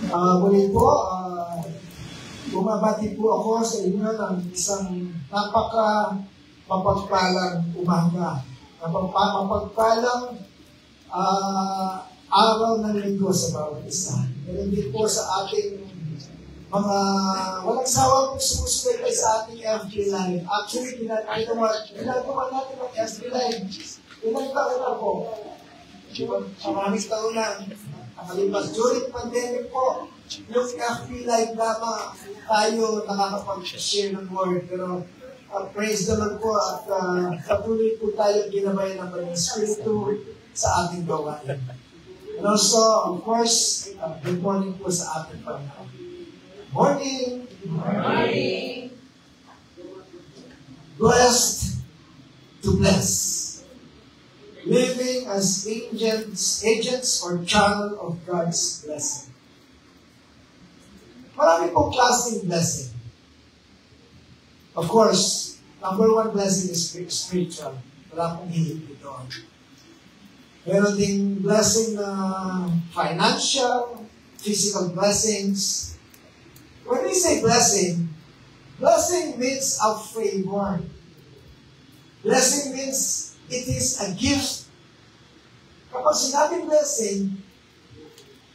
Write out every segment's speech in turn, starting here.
Muli po, bumabati po ako sa inyo ng isang mapagpalang umaga. Mapagpalang araw ng linggo sa bawat isa. Meron din po sa ating mga walang sawang sumusubaybay sa ating FB Live. Actually, ginagawa natin ang FB Live. Ilang taon na po? Maraming taon na. Nakalipas during pandemic po, yung FB Live lamang tayo nakakapag-share ng word. Pero praise the Lord po at patuloy po tayo ginabayan ng Panginoon Espiritu sa ating gawain. And also, of course, good morning po sa ating Panginoon. Morning! Morning! Blessed to bless. Living as agents or channel of God's blessing. Marami pong klaseng blessing. Of course, number one blessing is spiritual. Wala pong hihigit doon. Meron ding blessing na financial, physical blessings. When we say blessing means a favor. Blessing means it is a gift. Kapag sinabing blessing,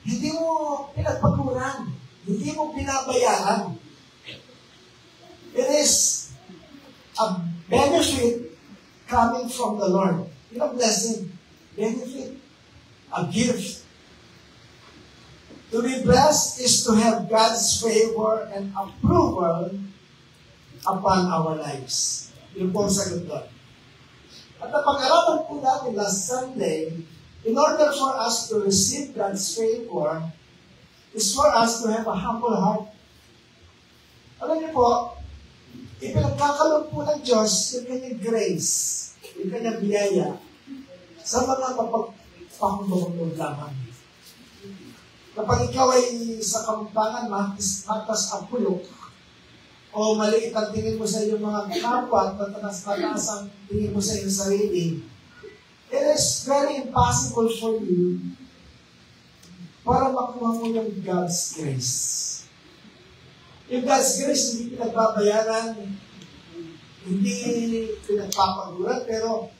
hindi mo pinagpaguran, hindi mo pinabayaran. It is a benefit coming from the Lord. Yun ang blessing. Benefit. A gift. To be blessed is to have God's favor and approval upon our lives. Yun po ang sagot doon. At napag-aralan po natin last Sunday, in order for us to receive God's favor, is for us to have a humble heart. Alam niyo po, ipinagkakaloob po ng Diyos yung kanyang grace, yung kanyang biyaya, sa mga mapagpakumbong lamang. Kapag ikaw ay sa kampangan, matas ang pulok, o maliit ang tingin mo sa iyong mga kapwa, matatas ang tingin mo sa iyong sarili, it is very impossible for you para makuha mo yung God's grace. Yung God's grace, hindi pinagbabayaran, hindi pinagpapaguran, pero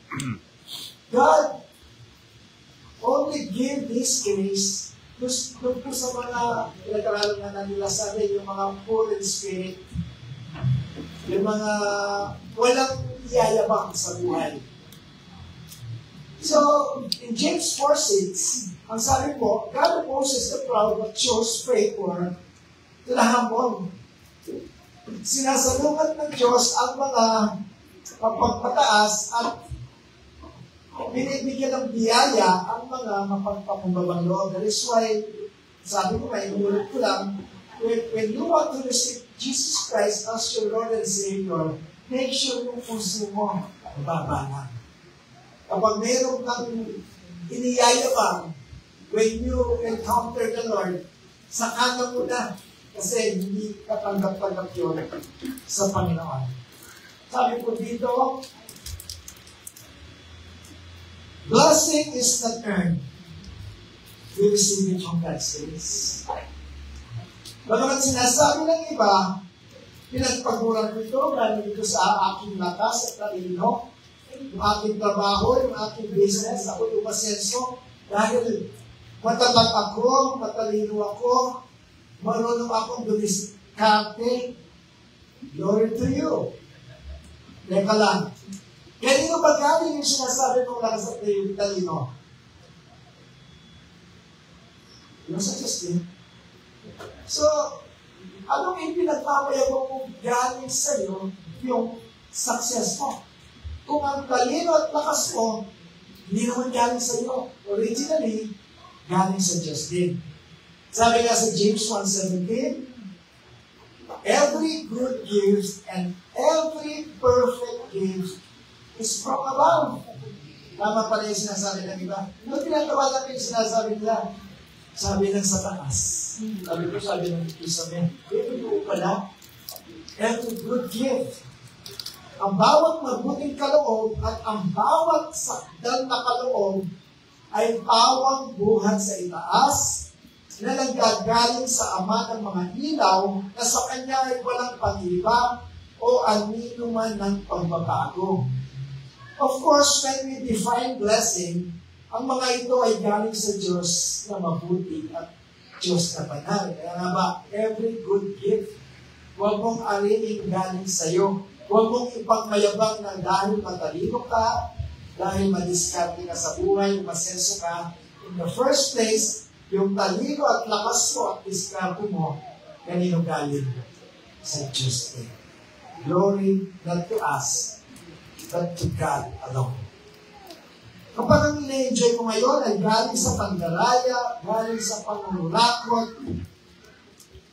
God only gave this grace doon po sa mga pinag-aralan na nila sa atin, yung mga poor in spirit, yung mga walang yayabang sa buhay. So, in James 4:6, ang sabi po, God opposes the proud but shows favor to the humble. Sinasalungat ng Diyos ang mga mapagpataas at binibigyan ng biyaya ang mga mapagpakumbabang loob. That is why, sabi ko, may inulit ko lang, when you want to receive Jesus Christ as your Lord and Savior, make sure yung puso mo babanang. Kapag mayroon kang iniyayabang, when you encounter the Lord, saka na muna, kasi hindi katanggap-tanggap yun sa Panginoon. Sabi ko dito, blessing is not earned. We receive it from God's grace. Bagamat sinasabi ng iba, pinagpaguran ko ito, galing ito sa aking lakas at talino, yung aking trabaho, yung aking business, ako umasenso, dahil matatag ako, matalino ako, marunong akong dumiskarte. Glory to you. Teka lang. Kanino ba galing yung sinasabi kong lakas at talino? Yung sa Justin. So, anong ipinagpapayabang mo galing sa iyo yung success mo? Kung ang talino at lakas mo, hindi naman galing sa iyo. Originally, galing sa Diyos din. Sabi nga sa James 1:17, every good gift and every perfect gift is from above. Tama pala yung sinasabi ng iba. Ano tinatawagan yung sinasabi nila? Sabi ng sa taas. Sabi ng Isabel, ito pala, every good gift. Ang bawat mabuting kaloob at ang bawat sakdal na kaloob ay pawang buhat sa itaas na nanggagaling sa Ama ng mga ilaw na sa Kanya ay walang pag-iba o anino man ng pagbabago. Of course, when we define blessing, ang mga ito ay galing sa Diyos na mabuti at Diyos na banal. Kaya nga ba, every good gift, huwag mong alinin galing sa iyo. Huwag mong ipagmayabang na dahil matalino ka, dahil madiskarte ka sa buhay, masenso ka. In the first place, yung talino at lakas mo at diskarte mo, kanino galing? Sa Diyos din. Glory not to us, but to God alone. Kapag ang ina-enjoy ko ngayon ay galing sa pandaraya, galing sa pangurakot,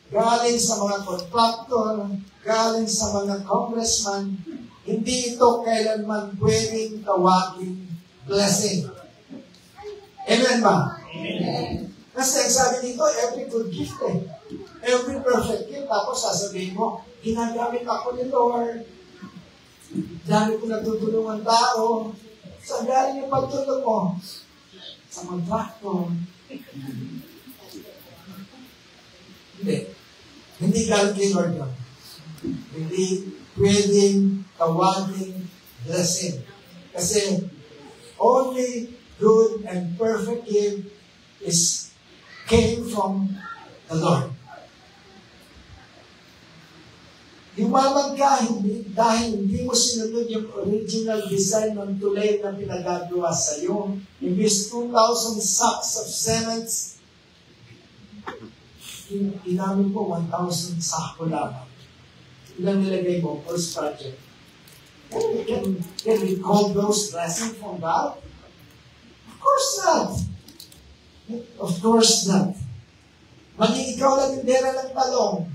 galing sa mga contractor, galing sa mga congressman, hindi ito kailanman pwedeng tawagin blessing. Amen ba? Amen. Kasi sabi dito, every good gift every perfect gift, tapos sasabihin mo, ginagamit ako ni Lord, dami ko natutulungan tao, saan galing yung pagtulong mo? Sa contractor. Hindi galing kay Lord yun. Hindi pwedeng tawagin blessing. Kasi only good and perfect gift came from the Lord. Yumaman ka dahil hindi mo sinunod yung original design ng tulay na pinagagawa sa iyo. Imbis 2,000 sacks of cement, inamin po 1,000 sako lamang. Ilang nilagay mo? First project. Can we call those blessings from God? Of course not. Of course not. Maging ikaw lang yung dera ng talong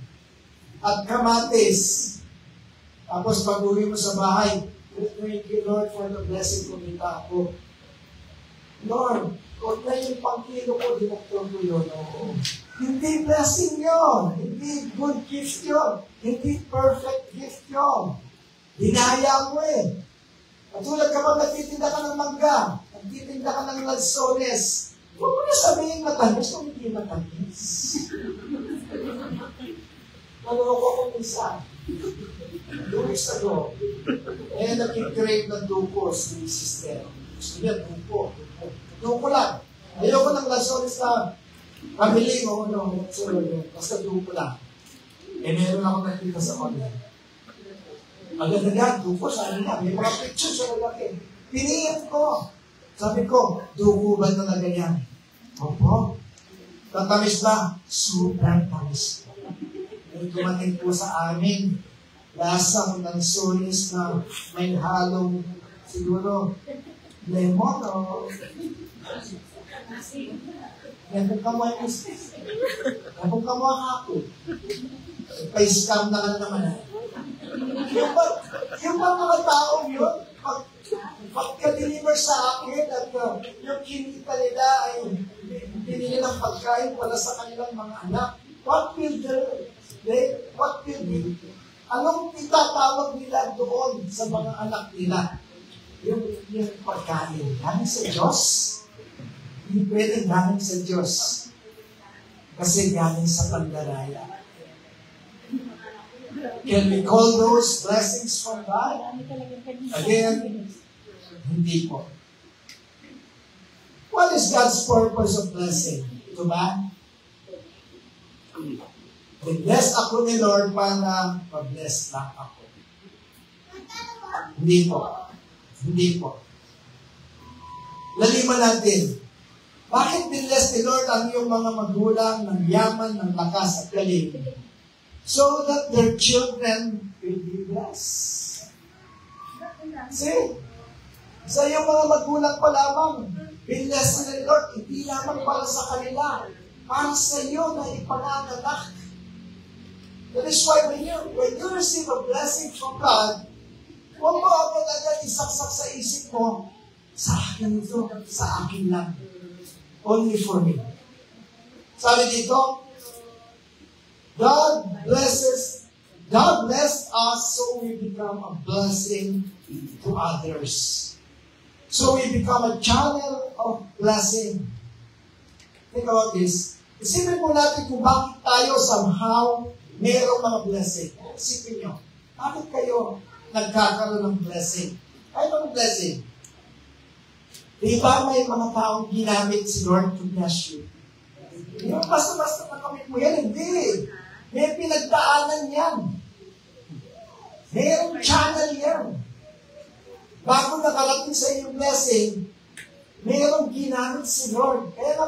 at kamatis. Tapos pag-uwi mo sa bahay, thank you, Lord, for the blessing kumita ako. Lord, kung na yung pang-kilo ko, dinaktor ko yun. Oo. Hindi blessing yun. Hindi good gift yun. Hindi perfect gift yun. Dinaya mo eh. Katulad kapag nagtitinda ka ng mangga, nagtitinda ka ng lansones, huwag mo na sabihin matamis kung hindi matamis. Naloko ko minsan. 2 weeks ago, nag-crave ng duko si sister. Gusto niya, duko. Duko lang. Ayoko ng lansones na pamili mo, basta duko lang. Meron ako nakita sa online. Agad-agad, duko, saan na? May mga pictures sa lalaki. Piniyan ko. Sabi ko, duko ba na ganyan? Opo. Tatamis ba? Super tamis. May dumating po sa amin, lasang ng sonis na may halong siguro lemon o Napong kamuha ako. Pa-scam na lang naman. Yung mga taong yun, pagka-deliver sa akin at yung kinita nila ay binili ng pagkain para sa kanilang mga anak, what will they? Anong itatawag nila doon sa mga anak nila? Yung pagkain. Galing sa Diyos? Hindi pwedeng galing sa Diyos. Kasi galing sa pandaraya. Can we call those blessings from God? Again, hindi po. What is God's purpose of blessing? Ito ba? Bless ako ni Lord para pa-bless lang ako. Hindi po. Hindi po. Laliman natin. Bakit binless ni Lord ang iyong mga magulang ng yaman, ng lakas at galing? So that their children will be blessed. See? Sa iyong mga magulang pa lamang, binless ni Lord, hindi lamang para sa kanila, para sa iyo na ipanganak. That is why when you receive a blessing from God, huwag mo agad-agad isaksak sa isip mo, sa akin ito, sa akin lang. Only for me. Sabi dito, God blessed us so we become a blessing to others. So we become a channel of blessing. Think about this. Isipin po natin kung bakit tayo somehow mayroong mga blessing. Isipin nyo, bakit kayo nagkakaroon ng blessing? Ay, mga blessing. Di ba may mga taong ginamit si Lord to bless you? Yung basta-basta nakamit mo yan, hindi. May pinagdaanan yan. Mayroong channel yan. Bago nakarating sa iyong blessing, mayroong ginamit si Lord. Kaya nga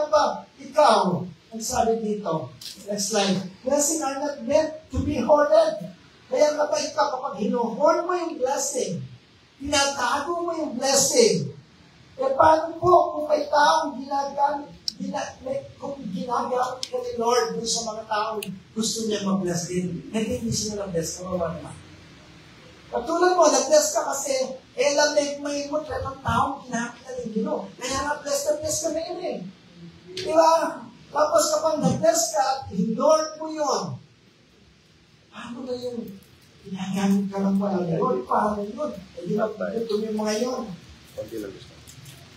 ba, ikaw, ang sabi dito, next slide, blessing are not meant to be hoarded. Kaya nga ba ikaw, kapag hinuhoard mo yung blessing, tinatago mo yung blessing, paano po kung may taong ginagamit ka ni Lord dun sa mga taong gusto niya mag-bless din, hindi sila na-bless, kawawa naman. Katulad mo, nag-bless ka kasi, may mo ng taong ginamit na rin gino. Kaya na-bless ka na yun eh. Di ba? Tapos kapag nag-bless ka at hinord mo yun, paano na yun? Ginagamit ka lang pala ni Lord, paano yun? Hindi na yung mga yun.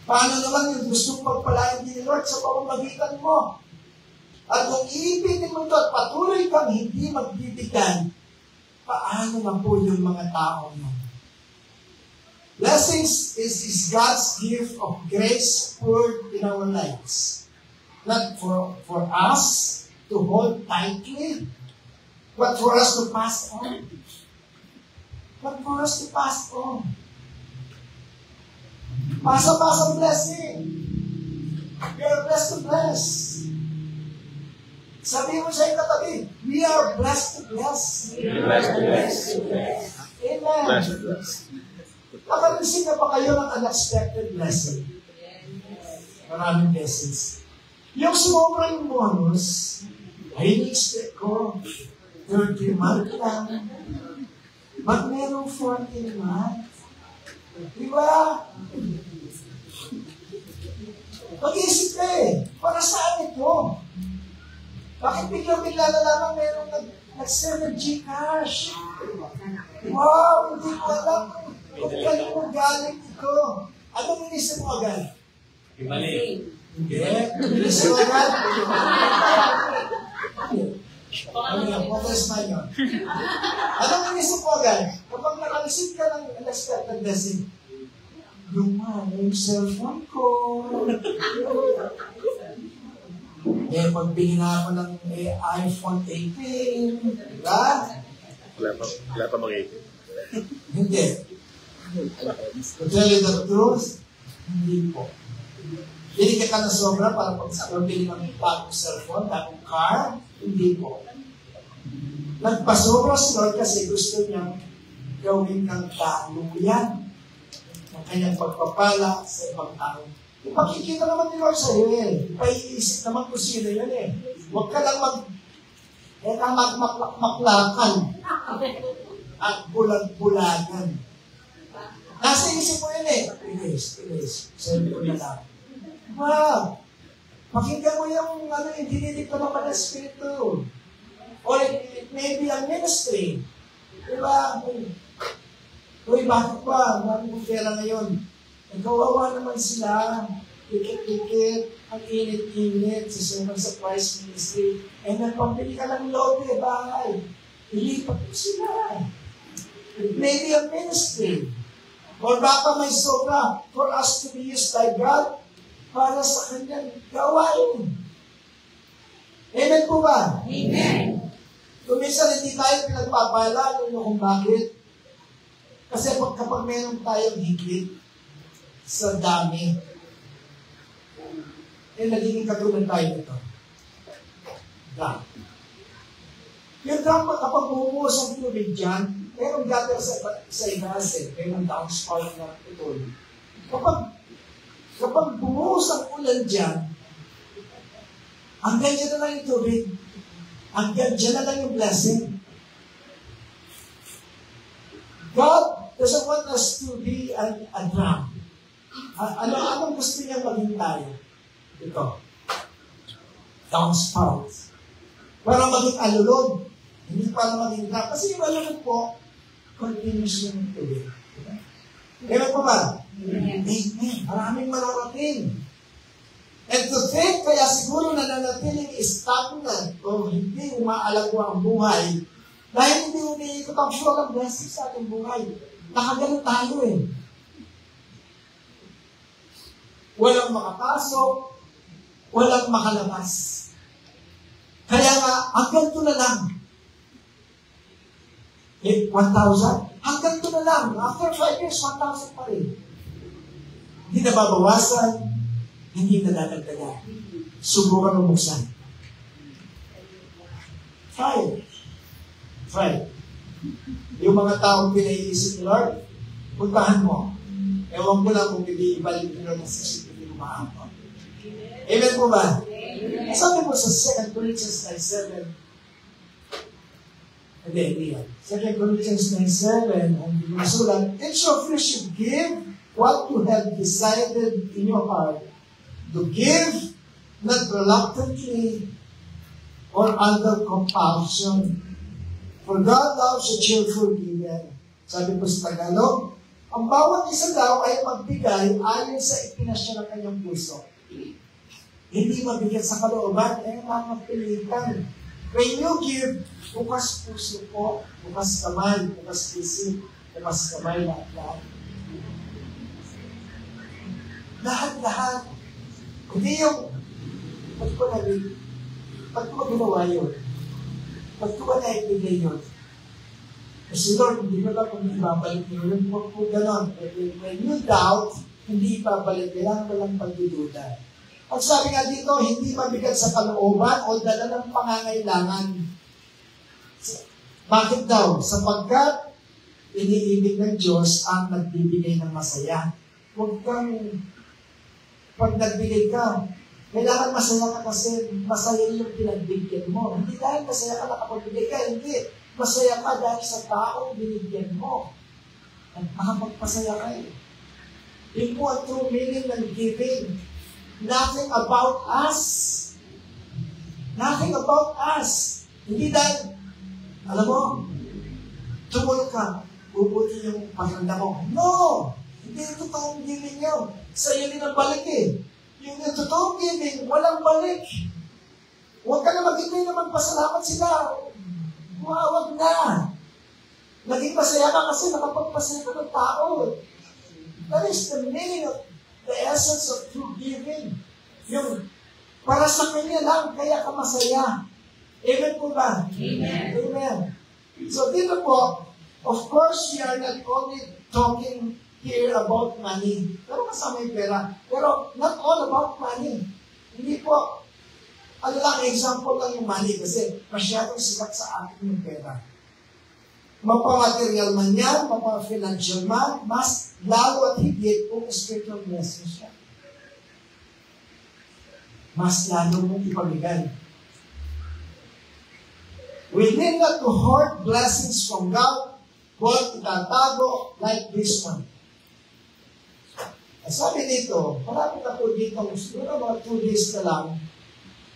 Paano naman yung gustong pagpalain din ni Lord sa pamamagitan mo? At kung iibigin mo ito at patuloy kang hindi magbibigyan, paano na po yung mga tao mo? Blessings is God's gift of grace poured in our lives. Not for us to hold tightly, but for us to pass on. Pasa-pasang blessing. We are blessed to bless. Sabi mo sa katabi, we are blessed to bless. Amen. Nakarinig na ba kayo ng unexpected blessing? Maraming blessings. Yung sobrang bonus, ay in-expect ko, 30 month lang. Ba't merong 14 month? Diba? Mag-iisip ka eh, para saan ito? Bakit bigla-bigla na lamang merong nag-send ng Gcash? Wow, hindi ko alam kung kanino mo galing ito. Anong inisip mo agad? Mali. Hindi. Inisip mo agad? What is my yun? Anong inisip mo agad? Kapag nakalisip ka ng unexpected blessing, yung cellphone ko. Pagbili na ako ng iPhone 18, diba? Wala pa mga 18. Hindi. To tell you the truth, hindi po. Bili ka na sobra para pagbili ng bagong cellphone, bagong car, hindi po. Nagpasobra si Lord kasi gusto niyang gawin ng daluyan ng kanyang pagpapala sa ibang tao. Makikita naman ni Lord sa iyo eh. Paiisip naman kung sino yun eh. Huwag ka lang maklakan at bulag-bulagan. Nasa isip mo yun eh. Please. Sabi ko na lang. Wow! Pakinggan mo yung dinilig ka naman ng Espiritu. Or it may be a ministry. Diba? Uy, bakit ba? Bakit mo pera ngayon? Nagkawawa naman sila. Tikit-tikit. Ang init-init sa sermon sa Christ Ministry. Nagpambili ka ng lobe, bahay. Ilipat mo sila. It may be a ministry. Or baka may sobra for us to be used by God para sa kanyang gawain. Amen po ba? Amen. Kung minsan hindi tayo pinagpapala, kung bakit. Kasi kapag meron tayong higit sa dami, nagiging katulad tayo nito. Dam. Yung dam, kapag bumuhos ang tubig dyan, merong gutter sa ilalim, merong downspout na ito. Kapag bumuhos ang ulan dyan, hanggang dyan na lang yung tubig, hanggang dyan na lang yung blessing. God doesn't want us to be a drum. Anong gusto niya maging tayo? Ito. Downspout. Para maging alulod. Hindi para maging drum. Kasi yung alulod po, continuous yung tubig. Amen po ba? Amen. Maraming mararating. And to think, kaya siguro siguro nananatiling stagnant o hindi umaalagwa ang buhay dahil hindi umiikot ang flow ng blessing sa ating buhay. Nakaganon tayo eh. Walang makapasok, walang makalabas. Kaya nga, hanggang ito na lang. 1,000? Hanggang ito na lang. After 5 years, 1,000 pa rin. Hindi na babawasan, hindi na dadagdagan. Subukan mo buksan. Try. Yung mga taong pinaiisip ni Lord, puntahan mo. Ewan ko lang kung hindi ibalik nyo ng CCTV umahabang. Amen po ba? Sabi mo sa 2 Corinthians 9:7, hindi yan. 2 Corinthians 9:7, ang binasulat, each of you should give what you have decided in your heart to give, not reluctantly or under compulsion. For God loves a cheerful giver. Sabi ko sa Tagalog, ang bawat isa daw ay magbigay ayon sa ipinasya ng kanyang puso. Hindi mabigat sa kalooban, ay mga pilitan. When you give, bukas puso po, bukas kamay, bukas isip, bukas kamay, lahat-lahat. Lahat-lahat. Hindi yung, ba't ko ginawa yun? Ba't ko ba naibigay yun? Kasi Lord, hindi ko lang kung ibabalik nyo yun. Huwag po ganon. When you doubt, hindi ibabalik. Kailangan walang pagdududa. At sabi nga dito, hindi mabigat sa kalooban o dala ng pangangailangan. Bakit daw? Sapagkat iniibig ng Diyos ang nagbibigay ng masaya. Huwag kang, pag nagbigay ka, kailangan masaya ka kasi masaya yung pinagbigyan mo. Hindi dahil masaya ka nakapagbigay ka, hindi. Masaya ka dahil sa taong binigyan mo. At makapagpasaya ka eh. Yun po ang true meaning ng giving. Nothing about us. Nothing about us. Hindi dahil, alam mo, tumulog ka, bubuti yung paganda mo. No! Hindi yung totoong giving yun. Sa'yo din ang balik eh. Yung totoong giving, walang balik. Huwag ka na mag-ibig na magpasalamat sila. Huwag na. Naging masaya ka kasi nakapagpasaya ka ng tao. That is the meaning of the essence of true giving. Yung para sa kanya lang, kaya ka masaya. Amen po ba? Amen. Amen. So dito po, of course, we are not only talking here about money. Pero kasama yung pera. Pero not all about money. Hindi po, ano lang, example lang yung money kasi masyadong sikat sa akin yung pera. Mapamaterial man yan, mapafinancial man, mas lalo at higit kung spiritual blessing siya. Mas lalo mong ipamigay. We need not to hoard blessings from God, but itatago like this one. Sabi dito, marami na po dito, siguro mga 2 days na lang,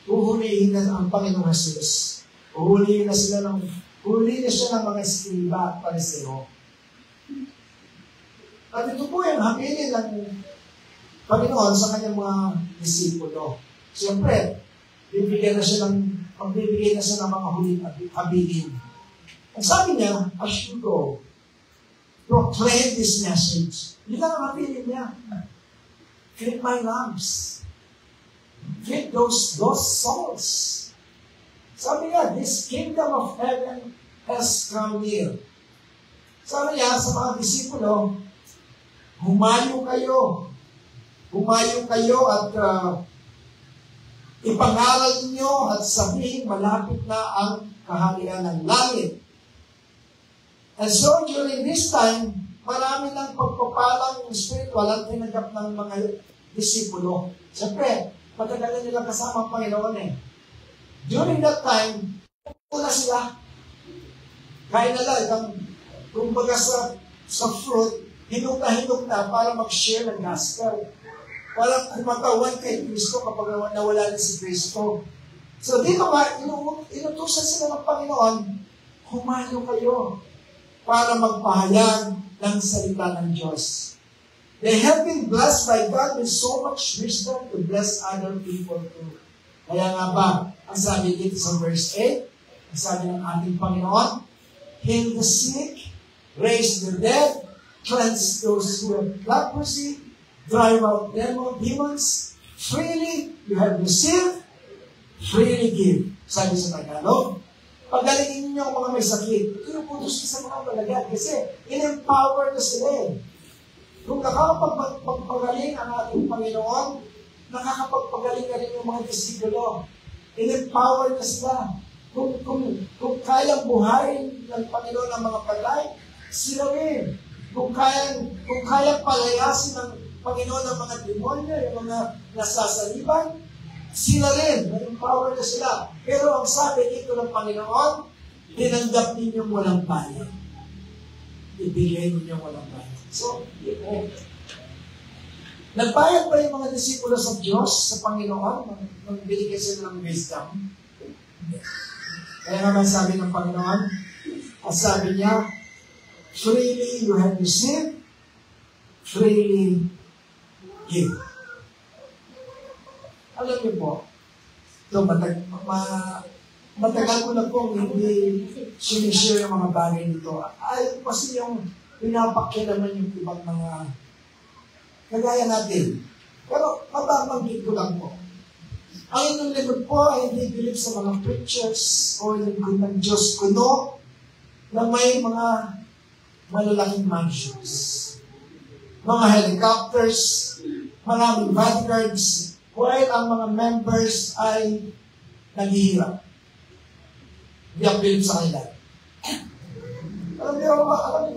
uhulihin na ang Panginoong Jesus. Huli na siya ng mga eskriba at pariseo. At ito po yung habilin ng Panginoon sa kanyang mga disipulo. Siyempre, magbibigay na siya ng mga huling habilin. Ang sabi niya, as you go, proclaim this message. Yun lang ang habilin niya. Feed my lambs. Feed those souls. Sabi niya, this kingdom of heaven has come near. Sabi niya sa mga disipulo, humayo kayo at ipangaral niyo at sabihin malapit na ang kaharian ng langit. And so during this time, marami ng pagpapalang spiritual at tinanggap ng mga disipulo. Siyempre, matagalan nila kasama ang Panginoon eh. During that time, una sila. Kaya nila, kumbaga sa fruit, hinug na para mag-share ng gospel. Para kumatawan kay Kristo kapag nawala na si Kristo. So dito nga, inutusan sila ng Panginoon, humayo kayo para magpahayag ng salita ng Diyos. They have been blessed by God with so much wisdom to bless other people too. Kaya nga ba, ang sabi dito sa verse 8, ang sabi ng ating Panginoon, heal the sick, raise the dead, cleanse those who have leprosy, drive out demons, freely you have received, freely give. Sabi sa Tagalog, pagalingin niyo ang mga may sakit. Pinuputos niyo sa mga malagad kasi in-empower na sila eh. Kung nakakapagpagaling ang ating Panginoon, nakakapagpagaling na rin yung mga disipulo. In-empower na sila. Kung kayang buhayin ng Panginoon ang mga patay, sila rin. Kung kayang palayasin ng Panginoon ang mga demonyo, yung mga nasasaliban, sila rin. Na-empower na sila. Pero ang sabi dito ng Panginoon, tinanggap ninyong walang bayad. Ibigay ninyong walang bayad. So, nagbayad ba yung mga disipulo sa Diyos, sa Panginoon, nang binigay sila ng wisdom? Kaya naman sabi ng Panginoon, at sabi niya, freely you have received, freely give. Alam niyo po, ito, matagal ko na pong hindi sinishare yung mga bagay nito. Ay, kasi yung pinapakilaman yung ibang mga kagaya natin. Pero mababanggit ko lang po. Ang inyong lingkod po ay hindi bilib sa mga preachers o lingkod ng Diyos kuno na may mga malalaking mansions. Mga helicopters, maraming bodyguards, while ang mga members ay naghihirap. Hindi ang bilib sa kanila. Alam niyo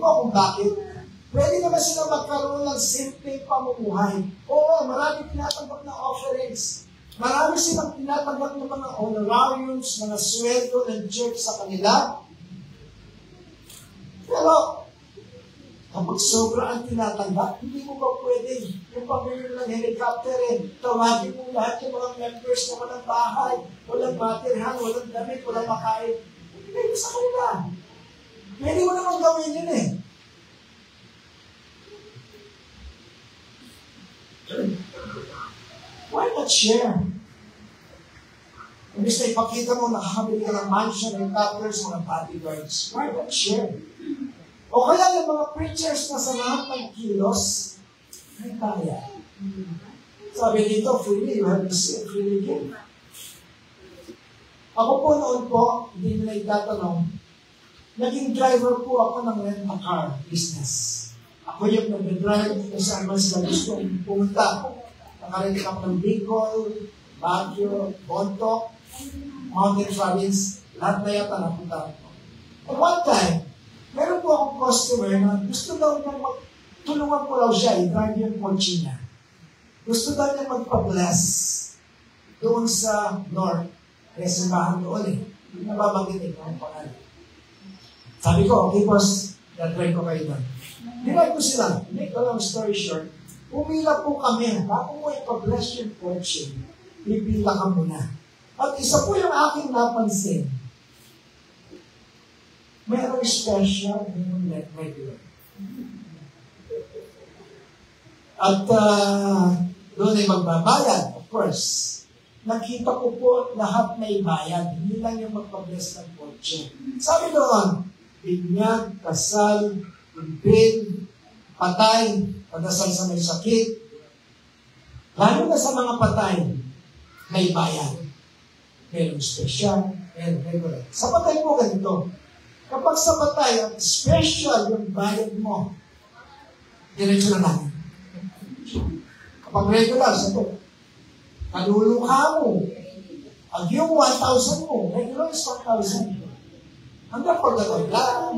ba kung bakit? Pwede naman sila magkaroon ng simpleng pamumuhay. Oo, marami tinatanggap na offerings. Marami silang tinatanggap ng mga honorariums, mga sweldo ng church sa kanila. Pero, kapag sobra ang tinatanggap, hindi mo ba pwede yung pamilya ng helicopter tawagin mo lahat yung mga members na walang bahay, walang matirhan, walang damit, walang makain. Ibigay mo sa kanila. Pwede mo naman gawin yun eh. Why not share? Imbis na ipakita mo nakakabili ka ng mansion, helicopters, mga bodyguards. Why not share? O kaya yung mga preachers na sa lahat ng kilos, ay kaya. Sabi dito, freely you have received, freely give. Ako po noon po, hindi nila itatanong, naging driver po ako ng rent-a-car business. Ako yung nag-drive kung saan man sila gusto pumunta. Nakarent ako ng Bicol, Baguio, Bontoc, Mountain Province, lahat na yata napunta ko. At one time, meron po akong customer na gusto daw niya tulungan ko raw siya, i-drive yung kotse niya. Gusto daw niya magpa-bless doon sa North. Kaya simbahan doon eh. Hindi nababanggit ang pangalan. Sabi ko, okay boss, na-try ko kayo doon. Dinay ko sila, make a long story short, pumila po kami, bago mo ipa-bless yung kotse, pipila ka muna. At isa po yung aking napansin, mayroong special, mayroong regular. At doon ay magbabayad, of course. Nakita ko po lahat may bayad, hindi lang yung magpa-bless ng kotse. Sabi doon, binyag, kasal, impil, patay, pagdasal sa may sakit. Lalo na sa mga patay, may bayad. Merong special, merong regular. Sa patay mo ganito. Kapag sa patay, ang special yung bayad mo, diretso na lang. Kapag regular, sabi, kaluluka mo. Ang yung 1,000 mo, regular is 1,000. Hanggang pagdating lang,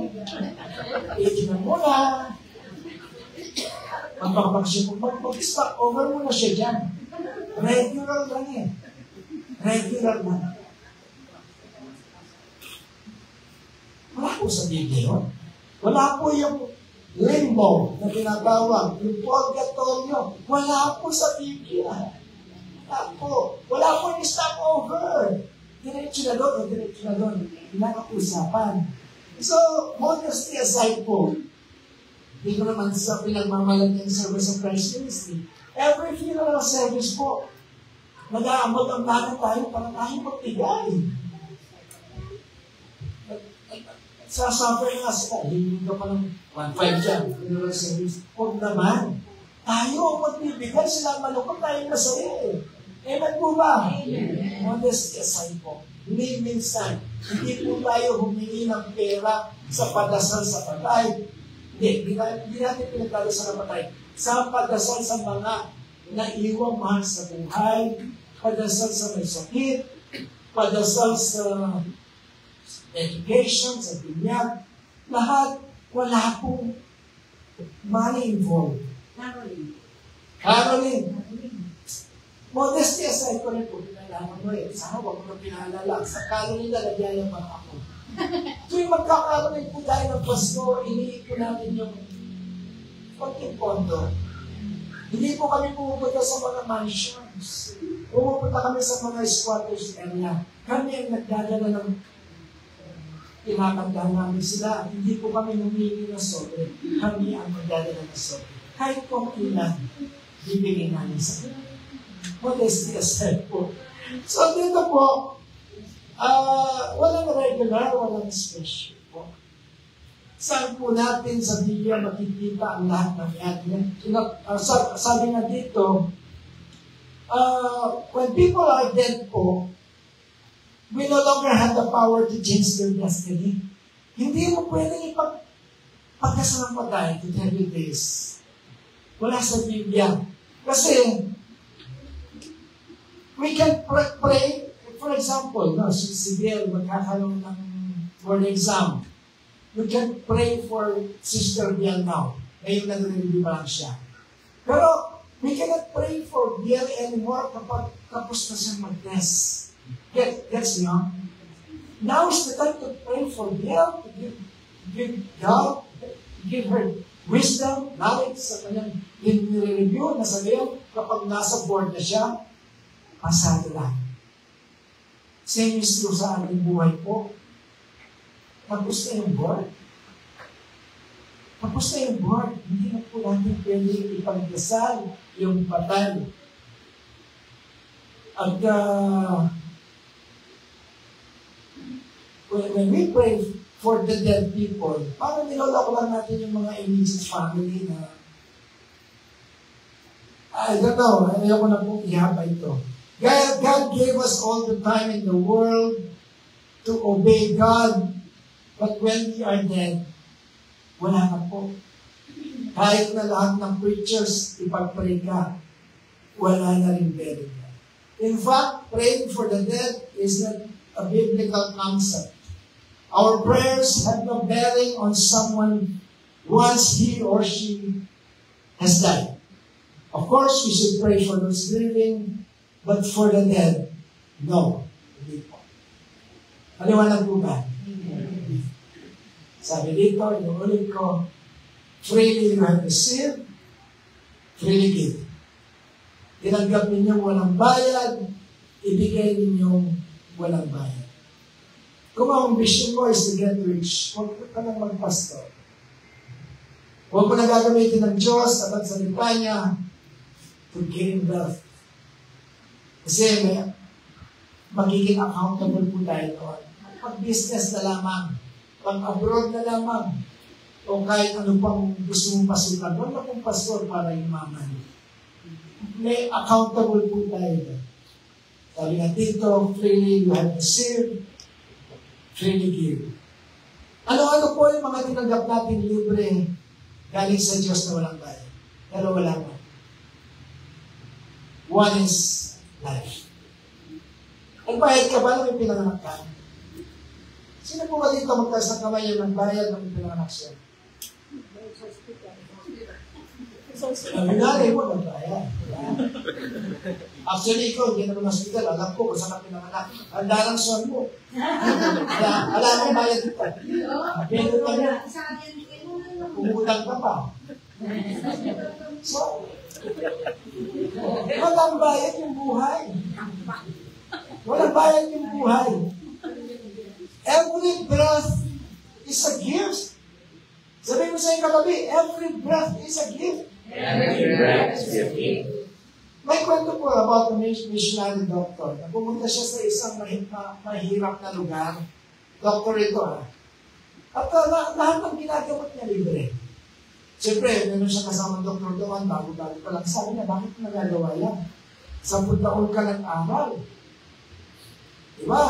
iiginan mo na, mag-stock over mo na siya dyan. Regular lang eh. Regular lang. Wala po sa Biblia yun. Wala po yung limbo na tinatawag, yung purgatorio. Wala po sa Biblia. Wala po. Wala po yung stock over. Diretso na doon o diretso na doon. Pinaka-usapan. So, modesty aside po, hindi ko naman sa pinagmamalag ng Service of Christ Ministry. Every funeral service po, Nag-aamot ang lahat tayo para tayo magbigay. Sasuffer nga sila. Hindi ka pa ng 1.5 dyan. Huwag naman. Tayo ang magbibigay. Sila malukot tayo masaya eh. Amen po ba? Modesty aside po. Hindi minsan. Hindi po tayo humingi ng pera sa padasal sa patay. Hindi natin pinagdalo sa patay. Sa padasal sa mga naiwang mahal sa buhay, padasal sa may sakit, padasal sa education, sa binyag, lahat, wala pong money involved. Caroline. Modesty aside ko rin po, pinalaman mo eh. Sana huwag mo pinaalala. Sa Caroline, nalagyan pa ako. Tuwing magkakaroon po tayo ng Pasko, iniit po natin yung konting pondo. Hindi po kami pumupunta sa mga mansions. Pumupunta kami sa mga squatters area. Kami ang nagdadala ng tinatandaan namin sila. Hindi po kami humingi ng sobre. Kami ang nagdadala ng sobre. Kahit kung ilan, bibigyan namin sa kanila. Modesty aside po. So dito po, walang regular, walang special po. Saan po natin sa Biblia makikita ang lahat ng yan? Sabi nga dito, when people are dead po, we no longer have the power to change their destiny. Hindi mo pwedeng ipagkasalampatay to tell you this. Wala sa Biblia. Kasi, we can pray, for example, si Bill magkakaroon ng board exam. We can pray for Sister Bill now. Ngayon nag-review pa lang siya. Pero, we cannot pray for Bill anymore kapag tapos na siya mag-test. Gets niyo? Now is the time to pray for Bill, to give God, give her wisdom, knowledge sa kanyang nire-review na sabihin kapag nasa board na siya, pasado lang. Same is true sa ating buhay po. Tapos na yung board. Tapos na yung board. Hindi na po natin pwede ipagdasal yung patay. At when we pray for the dead people, parang niloloko lang natin yung mga immediate family na I don't know, ayaw ko na pong ihaba ito. God gave us all the time in the world to obey God, but when we are dead, wala na po. Kahit na lahat ng preachers, ipag-pray ka, wala na rin pwede ka. In fact, praying for the dead is not a biblical concept. Our prayers have no bearing on someone once he or she has died. Of course, we should pray for those living, but for the dead, no. Hindi po. Maliwanag po ba? Sabi dito, inuulit ko, freely you have received, freely give. Tinanggap ninyong walang bayad, ibigay ninyong walang bayad. Kung ang vision mo is to get rich, huwag ka nang magpastor. Huwag mo na gagamitin ng Diyos at ang salita niya to gain wealth. Kasi magiging accountable po tayo doon. Pag-business na lamang, pag-abroad na lamang, o kahit ano pang gusto mong pasukan, huwag na pong pastor para yumaman. May accountable po tayo doon. Sabi nga dito, freely you have received, freely give. Ano-ano po yung mga tinanggap natin libre galing sa Diyos na walang bayad. Pero wala pa. One is life. Nagbayad ka ba nung may pinanganak ka? Sino po ba dito magtaas ng kamay yung nagbayad nung may pinanganak siya? Nangyari mo, nagbayad. Actually, ikaw, hindi naman hospital. Alam ko kung saan ka pinanganak. Handa lang suwan mo. Alam mo, bayad dito. Pero kanya, umutang ka pa. So, walang bayad yung buhay. Walang bayad yung buhay. Every breath is a gift. Sabihin mo sa iyong katabi, every breath is a gift. Every breath is a gift. May kwento po about a missionary doctor na pumunta siya sa isang mahirap na lugar. Doktor ito At lahat ng ginagamot niya libre. Siyempre, meron siya kasamang doktor doon, bago-bago pa lang. Sabi niya, bakit nagagawa yan? 10 taon ka nag-aral. Diba?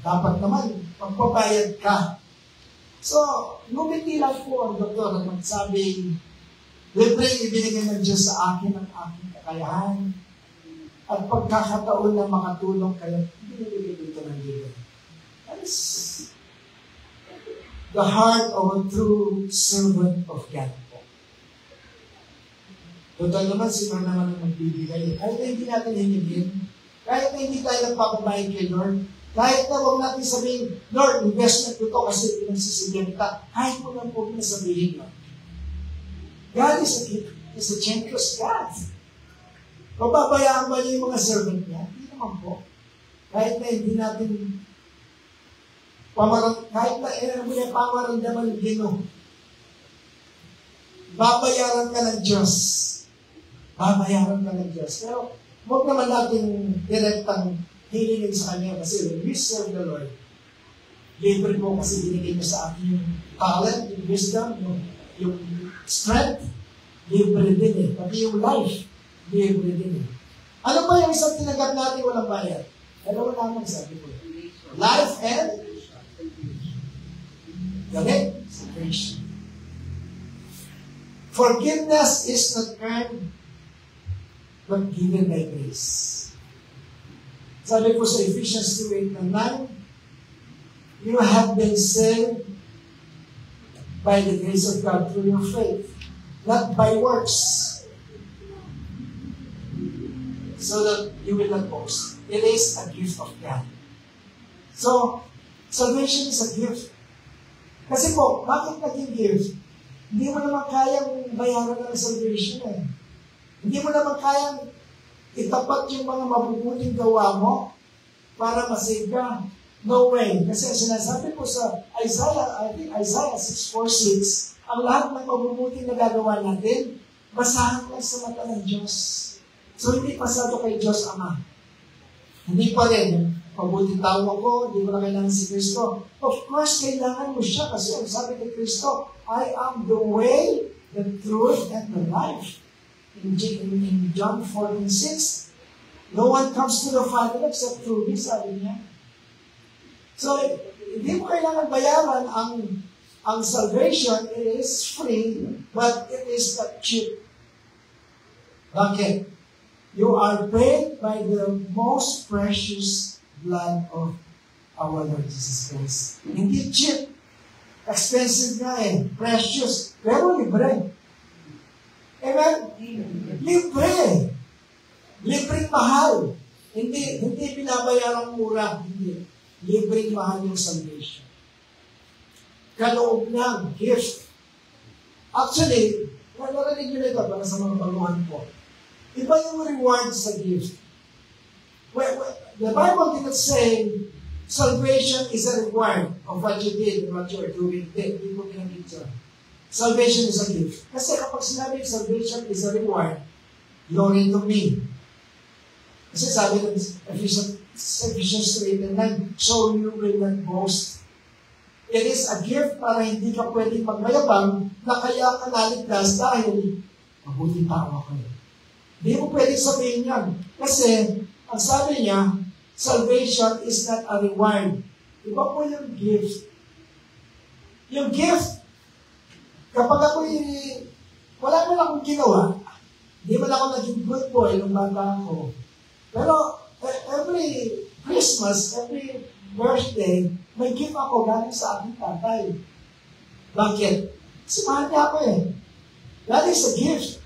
Dapat naman, magpabayad ka. So, ngumiti lang po ang doktor at magsabi, libre ibinigay ng Diyos sa akin ang aking kakayahan at pagkakataon na makatulong kayo, binibigay dito ng libre. That is the heart of a true servant of God po. Total naman, sino naman ang magbibigay. Kahit na hindi natin hinigin, kahit na hindi tayo nagpapabayad kay Lord, kahit na huwag natin sabihin, Lord, investment ko ito kasi pinagsisigan kita. Kahit mo lang po pinasabihin mo. God is a generous God. Pababayaan ba niya yung mga servant niya? Hindi naman po. Kahit na hindi natin kahit na pamaramdaman ng Ginoo, babayaran ka ng Diyos. Babayaran ka ng Diyos. Pero huwag naman natin direktang hilingin sa Kanya kasi when we serve the Lord, libre po kasi binigay niya sa akin yung talent, yung wisdom, yung strength, libre din Pati yung life, libre din Ano ba yung isang tinagat natin walang bayad? Dalawa lamang sabi ko. Life and salvation. Forgiveness is not earned, but given by grace. Sabi po sa Ephesians 2:8-9, you have been saved by the grace of God through your faith, not by works, so that you will not boast. It is a gift of God. So, salvation is a gift. Kasi po, bakit naging gift? Hindi mo naman kayang bayaran ng salvation Hindi mo naman kayang itapat yung mga mabubuting gawa mo para masave ka. No way. Kasi sinasabi po sa Isaiah 6:4-6, ang lahat ng mabubuting na gagawa natin, basahan lang sa mata ng Diyos. So, hindi pasado kay Diyos Ama. Hindi pa rin. Mabuting tao ako, hindi mo na kailangan si Kristo. Of course, kailangan mo siya kasi sabi kay Kristo, I am the way, the truth, and the life. In John 14:6, no one comes to the Father except through me, sabi niya. So, hindi mo kailangan bayaran ang salvation. It is free, but it is not cheap. Bakit? You are paid by the most precious blood of our Lord Jesus Christ. Hindi cheap. Expensive nga precious. Pero libre. Amen? Libre. Libreng mahal. Hindi binabayarang mura. Hindi. Libreng mahal yung salvation. Kaloob ng gift. Actually, narinig nyo na ito para sa mga baguhan po. Iba yung reward sa gift. The Bible did not say salvation is a reward of what you did and what you are doing. Hindi mo pinagin siya. Salvation is a gift. Kasi kapag sinabi salvation is a reward, glory to me. Kasi sabi ng Ephesians 3:9, so you will not boast. It is a gift para hindi ka pwedeng magmayabang na kaya ka naligtas dahil mabuti tao ako. Hindi mo pwedeng sabihin yan. Kasi ang sabi niya, salvation is not a reward. Iba po yung gift. Yung gift, kapag wala man akong ginawa, hindi man ako naging good boy nung bata ako. Pero every Christmas, every birthday, may gift ako galing sa aking tatay. Bakit? Kasi mahal niya ako That is a gift.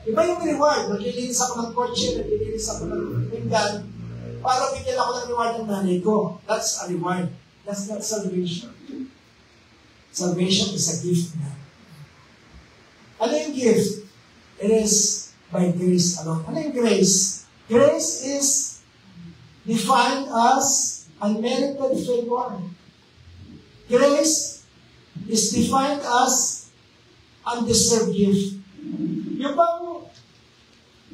Iba yung reward. Maglilinis ako ng kotse, maglilinis ako ng pinggan, para bigyan ako ng reward ng nanay ko. That's a reward. That's not salvation. Salvation is a gift na. Ano yung gift? It is by grace alone. Ano yung grace? Grace is defined as unmerited favor. Grace is defined as undeserved gift. Yung bang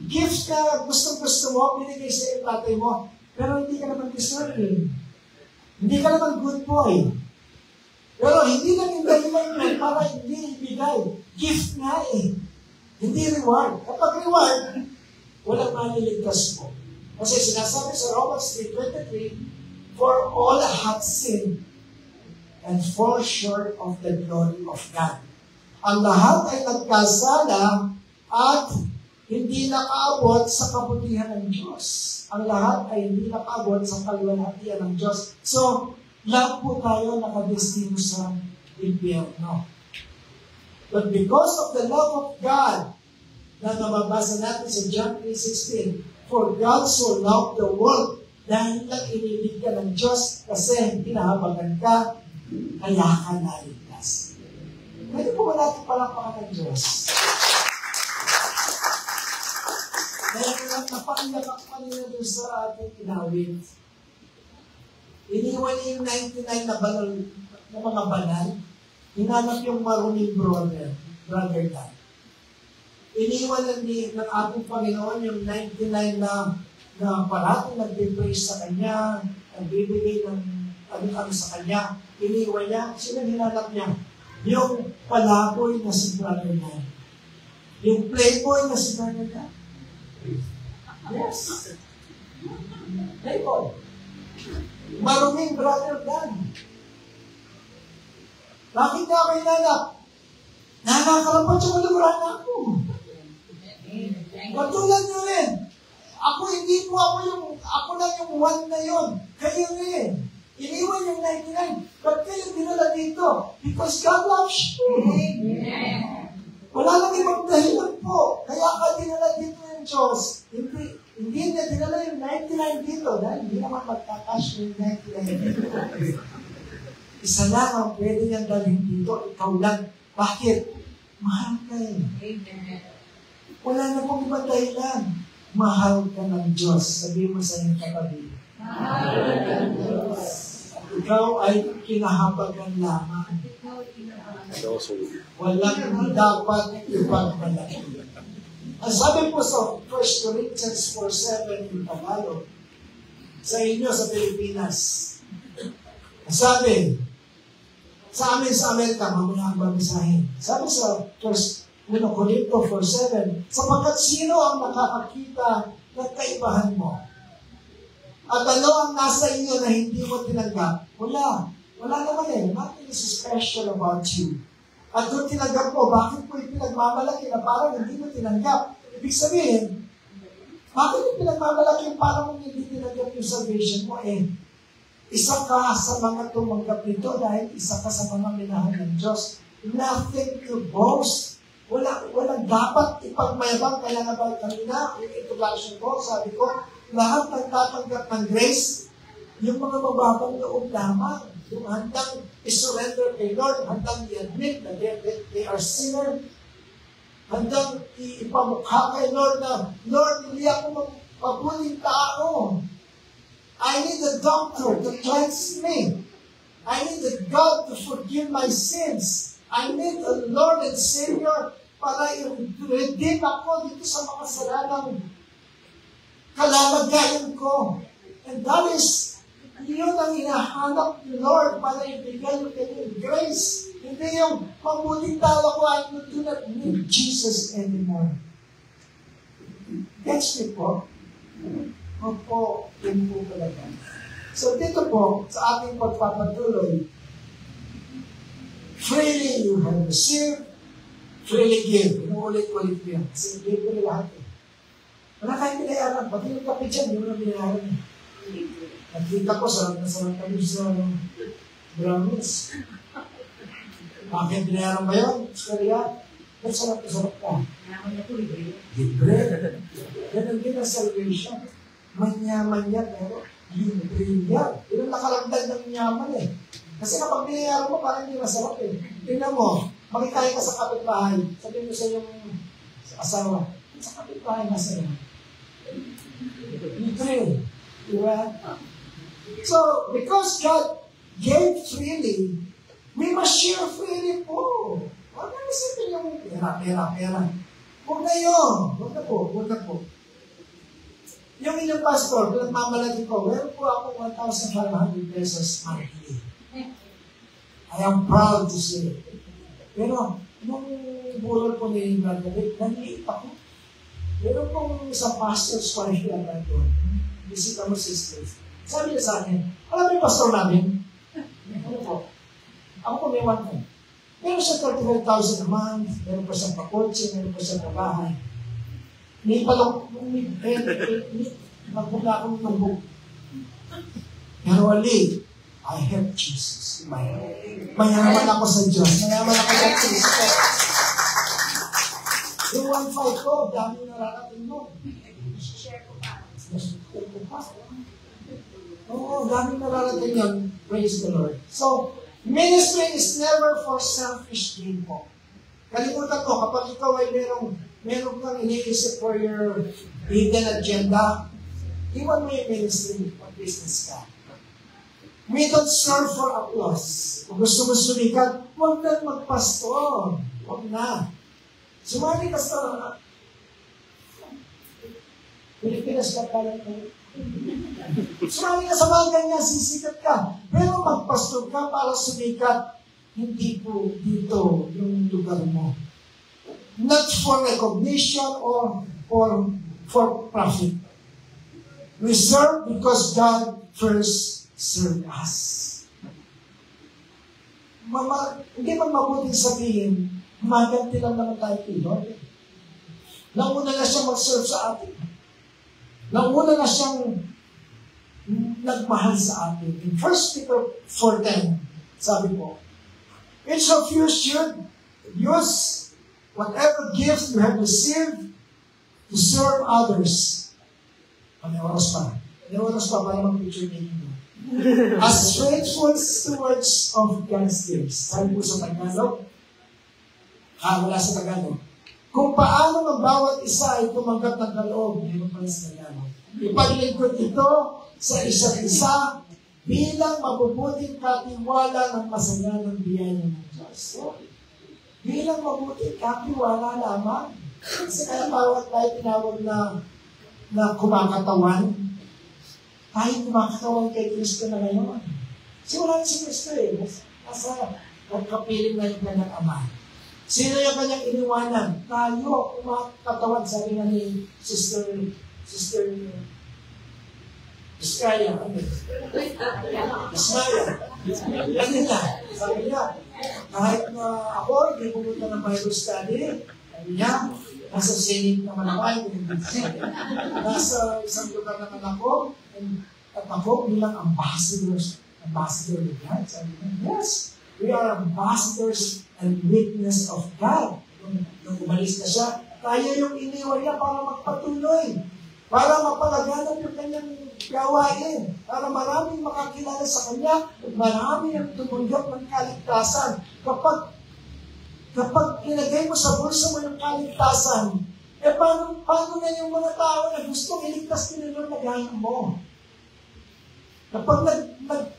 gift na gustong-gusto mo, binigay sa iyong tatay mo, pero hindi ka naman deserving. Hindi ka naman good boy. Pero hindi lang yung dahilan yun para hindi ibigay. Gift nga eh. Hindi reward. Kapag reward, walang maliligtas mo. Kasi sinasabi sa Romans 3:23, for all have sinned and fall short of the glory of God. Ang lahat ay nagkasala at hindi nakaabot sa kabutihan ng Diyos. Ang lahat ay hindi nakaabot sa kaluwalhatian ng Diyos. So, lahat po tayo nakadestino sa impyerno. But because of the love of God, na nababasa natin sa John 3:16, for God so loved the world, dahil lang inibig ka ng Diyos kasi hinahabagan ka, kaya ka naligtas. Pwede po ba natin palakpakan ng Diyos? Kaya napakaiyak ako kanina doon sa ating inawit. Iniwan niya yung 99 na banal, na mga banal, hinanap yung maruming brother God. Iniwan ng ating Panginoon yung 99 na parating nag-praise sa Kanya, nagbibigay ng ano sa Kanya. Iniwan niya, sino hinanap niya? Yung palaboy na si brother God. Yung playboy na si brother God. Yes. Playboy. Maruming brother God. Bakit na ako hinanap? Nakakarapat yung malumuran na ako. Katulad nyo rin. Ako lang yung one na yun. Kayo rin. Iniwan yung 99. Ba't kayo dinala dito? Because God loves you. Wala lang ibang dahilan po. Kaya ka dinala dito yung Diyos. Hindi niya dinala yung 99 dito. Dahil hindi naman magkakash yung 99. Isa lang ang pwede niyang dalhin dito. Ikaw lang. Bakit? Mahal ka eh. Wala na pong ibang dahilan. Mahal ka ng Diyos. Sabihin mo sa iyong katabi. Mahal ka ng Diyos. Ikaw ay kinahabagan lamang. Walang dapat ipagmalaki. Ang sabi po sa 1 Corinthians 4:7 yung Tagalog, sa inyo sa Pilipinas, ang sabi, sa amin sa Amerika, mamaya ang babisahin. Sabi sa 1 Corinto 4:7, sapagkat sino ang nakakakita ng kaibahan mo? At ano ang nasa inyo na hindi mo tinanggap? Wala. Wala naman eh. Nothing is special about you. At kung tinanggap mo, bakit mo ipinagmamalaki na parang hindi mo tinanggap? Ibig sabihin, bakit yung pinagmamalaki yung parang hindi tinanggap yung salvation mo? Isa ka sa mga tumanggap nito dahil isa ka sa mga minahal ng Diyos. Nothing to boast. Walang dapat ipagmayabang. Kaya nga ba kanina, yung introduction ko, sabi ko, lahat ng tatanggap ng grace, yung mga mababang loob lamang, yung handang isurrender kay Lord, handang i-admit na they are sinner, handang ipamukha kay Lord na, Lord, hindi ako mabuting tao. I need a doctor to cleanse me. I need a God to forgive my sins. I need a Lord and Savior para i-redeem ako dito sa mga salanang kalalagayan ko. And that is, yun ang hinahanap ni Lord para ibigay yung kanyang grace. Hindi yung mabuting tao ko, I do not need Jesus anymore. Gets me po? Opo, yun po talaga. So dito po, sa ating pagpapatuloy, freely you have received, freely give. Inuulit-ulit ko yan. Kasi give ko na lahat eh. Wala kayong binayaran. Pati yung kape dyan, yun ang binayaran eh. Nagkita ko, sarap na sarap kami sa brownies. Bakit binayaran ba yun? Skariya? Ba't sarap na sarap ka? Libre. Yan ang din ang salvation. Manyaman yan, pero libre yan. Yun ang nakalagdag ng yaman eh. Kasi kapag binayaran mo, parang hindi masarap eh. Tingnan mo, makikaya ka sa kapitbahay. Sabihin mo sa iyong asawa, sa kapitbahay masarap. Libre. Diba? So, because God gave freely, we must share freely po. Huwag na isipin yung pera. Huwag na yun. Huwag na po. Yung inyong pastor, pinagmamalaki ko, meron po ako 1,500 pesos monthly. I am proud to say. Pero, nung bulol po ni Margaret, nanliit ako. Meron pong isang pastor's wife lang na doon. Bisita mo sisters. Sabi niya sa akin, alam mo yung pastor namin? Ano po? Ako po may 1,000. Meron siya 35,000 a month, meron pa siyang pakotse, meron pa siyang babahay. May palong, magmula akong nabog. Pero Ali, I have Jesus. Mayaman ako sa Diyos. Mayaman ako sa Kristo. Yung 1,500 ko, dami nararating mo. Share ko pa. Oo, dami nararating yun. Praise the Lord. So, ministry is never for selfish gain po. Kalimutan ko, kapag ikaw ay meron kang iniisip for your hidden agenda, iwan mo yung ministry o business ka. We don't serve for applause. Kung gusto mo sumikat, huwag na magpastor. Huwag na. Sumali ka sa Pilipinas ka pala ko. Sumali ka sa mga ganyan, sisikat ka. Pero magpastor ka para sumikat, hindi po dito yung lugar mo. Not for recognition or for profit. We serve because God first served us. Hindi man mabuting sabihin, maganti lang naman tayo kay Lord. Nauna na siyang mag-serve sa atin. Nauna na siyang nagmahal sa atin. In 1 Peter 4:10, sabi po, each of you should use whatever gift you have received to serve others. May oras pa. May oras pa para mag-picture making mo. As faithful stewards of God's gifts. Sabi po sa Tagalog, wala sa Tagalog. Kung paano ang bawat isa ay tumanggap ng kaloob, hindi mo pala sa Tagalog. Ipaglingkod ito sa isa't isa bilang mabubuting katiwala ng masaya ng biyaya ng Diyos. Bilang mabuting katiwala lamang. Kasi kaya bawat tayo tinawag na kumakatawan. Tayo kumakatawan kay Kristo na ngayon. Kasi wala na si Kristo eh. Nasa magkapiling na yung kanyang Ama. Sino yung kanyang iniwanan? Tayo kumakatawan, sabi nga ni Sister Iskaya. Ismaya. Kanina. Sabi niya, kahit na ako, hindi pumunta ng Bible study, sabi niya, nasa Senate naman ako, nasa isang lugar naman ako, at ako bilang ambassador of God. Sabi niya, yes, we are ambassadors and witness of God. Nung umalis na siya, tayo yung iniwan niya para magpatuloy, para mapalaganap yung kanyang gawain, para maraming makakilala sa kanya, marami ang tumanggap ng kaligtasan. Kapag ilagay mo sa bulsa mo yung kaligtasan, paano na yung mga tao na gustong iligtas nila na gaya mo? Kapag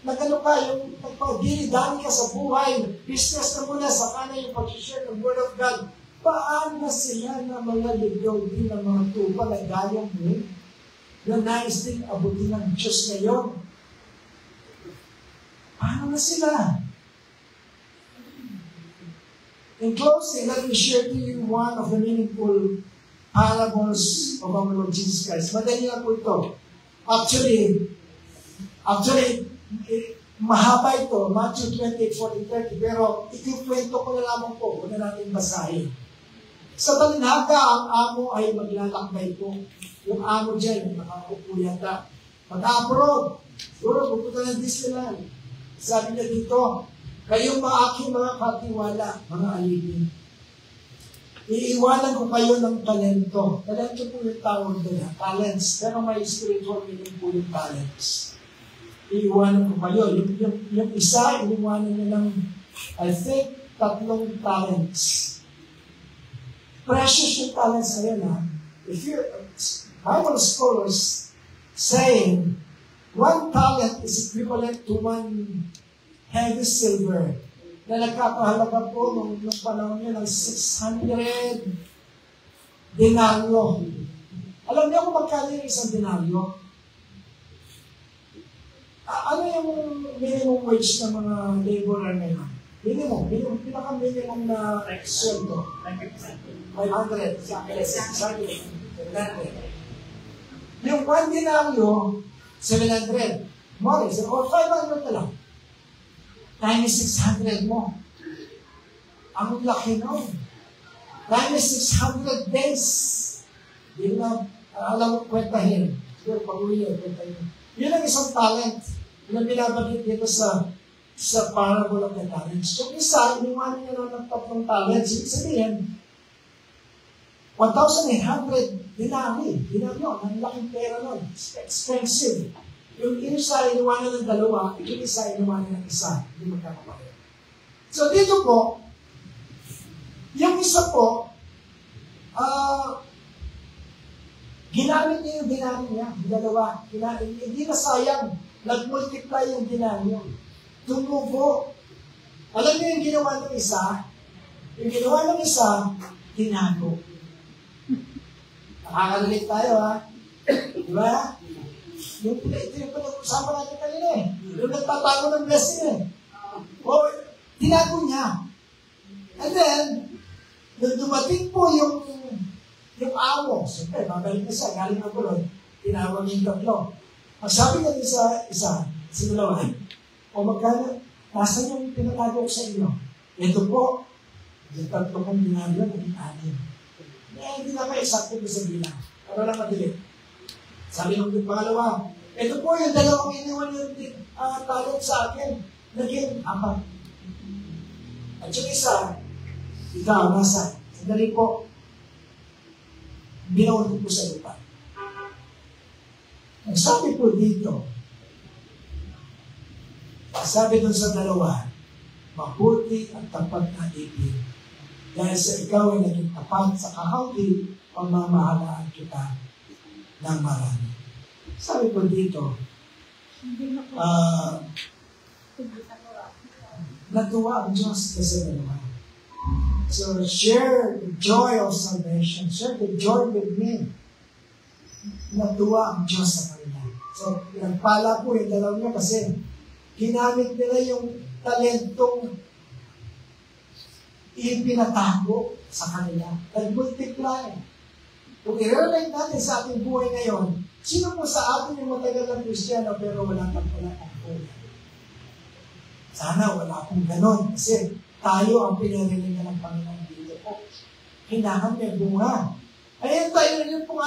nagano ka, yung nagpagdilidami ka sa buhay, business na muna, saka na yung pag-share ng Word of God, paano sila na mga ligaw din ng mga tupa na gaya mo, na nais din abutin ng Diyos ngayon? Paano na sila? In closing, let me share to you one of the meaningful parables of our Lord Jesus Christ. Madali lang po ito. Actually, mahaba ito, Matthew 28:40-30, pero ikikwento ko na lamang po, huwag na natin basahin. Sa talinhaga, ang amo ay maglalakbay po. Yung amo dyan, nakaupo yata, mag-abroad. Siguro, pupunta ng Disneyland. Sabi niya dito, kayong aking mga katiwala, mga alipin. Iiwanan ko kayo ng talento. Talento po yung tawag doon, talents. Pero may spiritual meaning po yung talents. Iiwanan ko kayo. Yung isa, iniwanan niya ng, I think, 3 talents. Precious yung talents na yun, ha? If you're, Bible scholars saying, 1 talent is equivalent to 1 heavy silver na nagkakahalaga po nung panahon niya ng 600 denaryo. Alam niyo kung magkano yung isang denaryo? Ano yung minimum wage ng mga laborer ngayon? Minimum, pinaka-minimum na sweldo. 500. Exactly. Yung 1 denaryo, 700. More, or 500 na lang. Times 600 mo. Ang laki nun. Times 600 days. Hindi na, alam mo, kwentahin. Siguro, pag-uwi yun, kwentahin. Yun ang isang talent. Yun ang binabagit dito sa parable of the talents. Yung isa, iniwanan niya ng 3 talents. Ibig sabihin, 1,800 dinari. Dinari yun. Ang laking pera nun. Expensive. Yung isa, iniwanan ng 2. Yung isa, iniwanan ng 1. Hindi magkakapalit. So, dito po, yung isa po, ginamit niya yung dinari niya. Yung 2. Hindi na sayang. Nag-multiply yung dinari niya. Tumubo. Alam niyo yung ginawa ng isa? Yung ginawa ng isa, tinago. Nakakarinig tayo, ha? Diba? Ito yung pinag-usapan natin kanina eh. Yung nagtatago ng blessing eh. O, tinago niya. And then, nung dumating po yung amo, siyempre, babalik na siya, galing ang bulon, tinawag yung 3. Ang sabi niya isa, sinulawan, o magkano, nasan yung pinatago ko sa inyo? Ito po, yung 3 kong dinaryo, naging 6. Hindi na kayo sakto ko sa bilang. Para lang madilit. Sabi ng pangalawa, ito po yung 2 iniwan yung talent sa akin, naging 4. At yung isa, ikaw, nasa, sandali po, binaon ko po sa lupa. Ang sabi po dito, sabi dun sa 2, mabuti at tapat na ibig. Dahil sa ikaw ay naging tapat sa kakaunti, pamamahalaan kita ng marami. Sabi po dito, natuwa ang Diyos kasi 2. So, share the joy of salvation. Share the joy with me. Natuwa ang Diyos sa kanila. So, pinagpala po yung 2 niya kasi ginamit nila yung talentong ipinatago sa kanila. Nag-multiply. Kung i-relate natin sa ating buhay ngayon, sino po sa atin yung matagal ng Kristiyano pero wala kang buhay? Sana wala akong ganon kasi tayo ang pinarinig ng Panginoon dito po. Kailangan may bunga. Ayan tayo rin po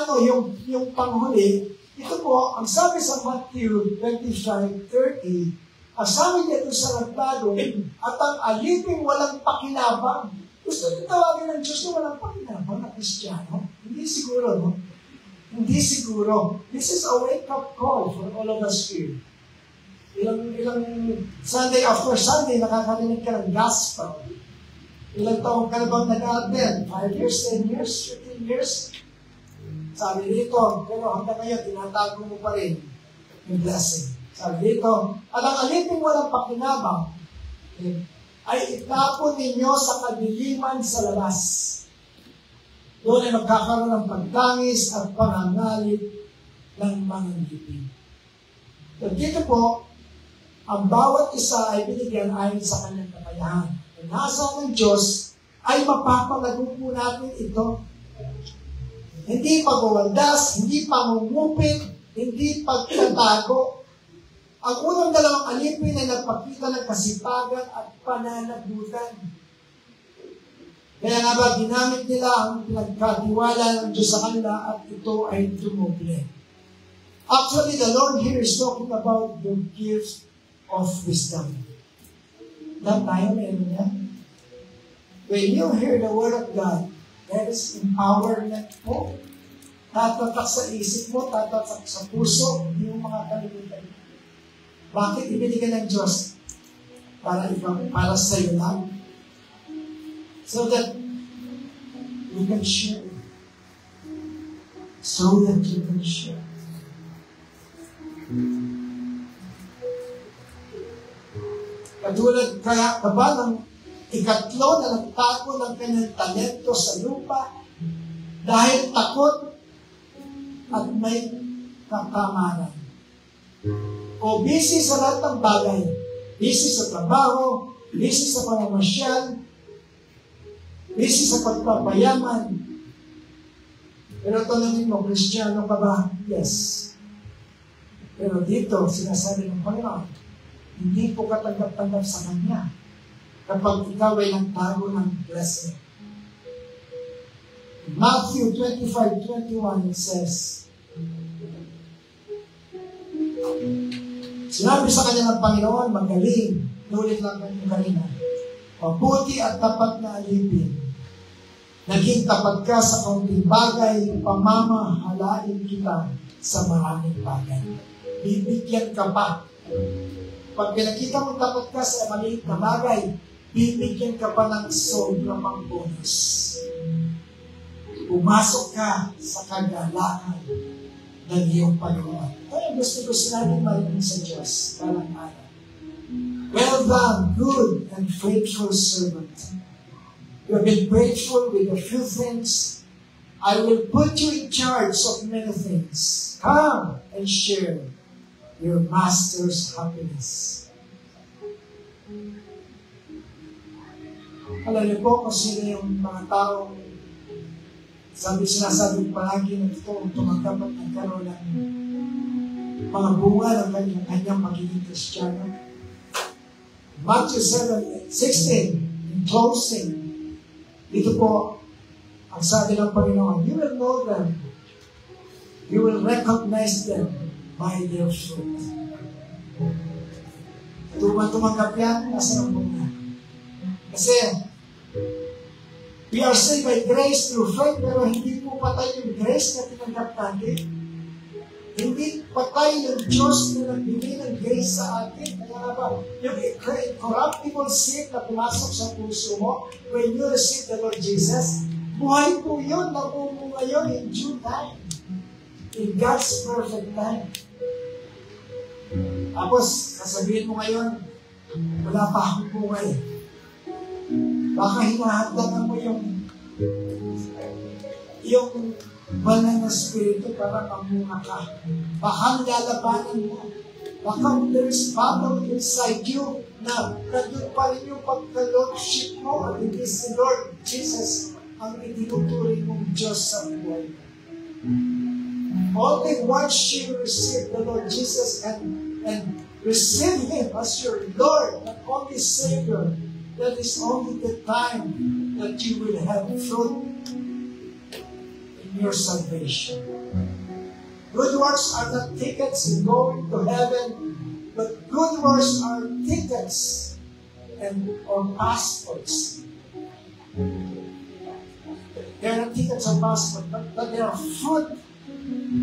yung panghuli. Ito po, ang sabi sa Matthew 25:30, ang sabi dito sa nagbago, at ang aliping walang pakinabang. Gusto niyo tawagin ng Diyos na walang pakinabang na Kristiyano? Hindi siguro, no? Hindi siguro. This is a wake-up call for all of us here. Ilang Sunday after Sunday, nakakarinig ka ng gospel. Ilang taong ka na bang nag-attend? 5 years, 10 years, 15 years? Sabi dito, pero hanggang ngayon, tinatago mo pa rin yung blessing. Sabi dito, at ang aliping walang pakinabang, ay itapon ninyo sa kadiliman sa labas. Doon ay magkakaroon ng pagtangis at pangangalit ng mga ngipin. So dito po, ang bawat isa ay binigyan ayon sa kanyang kakayahan. Ang nasa ng Diyos ay mapapalago po natin ito. Hindi pagwawadas, hindi pangungupit, hindi pagtatago. Ang unang 2 alipin ay nagpakita ng kasipagan at pananagutan. Kaya nga ba, ginamit nila ang pinagkatiwala ng Diyos sa kanila at ito ay tumuble. Actually, the Lord here is talking about the gift of wisdom. Lahat tayo meron niya. When you hear the Word of God, that is empowerment po. Tatatak sa isip mo, tatatak sa puso, hindi mo makakalimutan. Bakit ibinigay ng Diyos? Para sa iyo lang. So that you can share. So that you can share. Katulad kaya ka ba ng 3 na nagtago ng kanyang talento sa lupa dahil takot at may kakamaran. O busy sa lahat ng bagay. Busy sa trabaho, busy sa pamamasyal, busy sa pagpapayaman. Pero tanongin mo, Kristiyano ka ba? Yes. Pero dito, sinasabi ng Panginoon, hindi po katanggap-tanggap sa Kanya kapag ikaw ay nagtago ng blessing. In Matthew 25:21, it says, sinabi sa kanya ng Panginoon, magaling, nulit lang kanyang kanina, mabuti at tapat na alipin. Naging tapat ka sa kaunting bagay, pamamahalain kita sa maraming bagay. Bibigyan ka pa. Pag pinakita mo tapat ka sa maliit na bagay, bibigyan ka pa ng sobrang pang bonus. Pumasok ka sa kagalakan ng iyong Panginoon. Kaya gusto ko sinabi marinig sa Diyos, parang araw. Well done, good and faithful servant. You have been faithful with a few things. I will put you in charge of many things. Come and share your master's happiness. Alam niyo po kung sino yung mga taong sinasabi palagi na ito tumanggap at nagkaroon ng mga bunga ng kanyang magiging Kristiyano. Matthew 7:16, in closing, dito po, ang sabi ng Panginoon, you will know them. You will recognize them by their fruit. Tumanggap yan, nasa ng bunga. Kasi, we are saved by grace through faith, pero hindi po patay yung grace na tinanggap natin. Hindi patay yung Diyos na nagbigay ng grace sa atin. Kaya nga ba, yung incorruptible seed na pumasok sa puso mo, when you receive the Lord Jesus, buhay po yun, nabumunga yun in due time. In God's perfect time. Tapos, sasabihin mo ngayon, wala pa akong buhay. Baka hinahandagan mo yung banal na spirito para mamunga ka. Baka lalabanan mo. Baka there is power inside you na nandun pa rin yung pagka-lordship mo. At it is the Lord Jesus ang itinuturing mong Diyos sa buhay mo. Only once you receive the Lord Jesus and receive Him as your Lord and only Savior, that is only the time that you will have fruit in your salvation. Good works are not tickets in going to heaven, but good works are tickets or passports. They are not tickets or passports, but they are fruit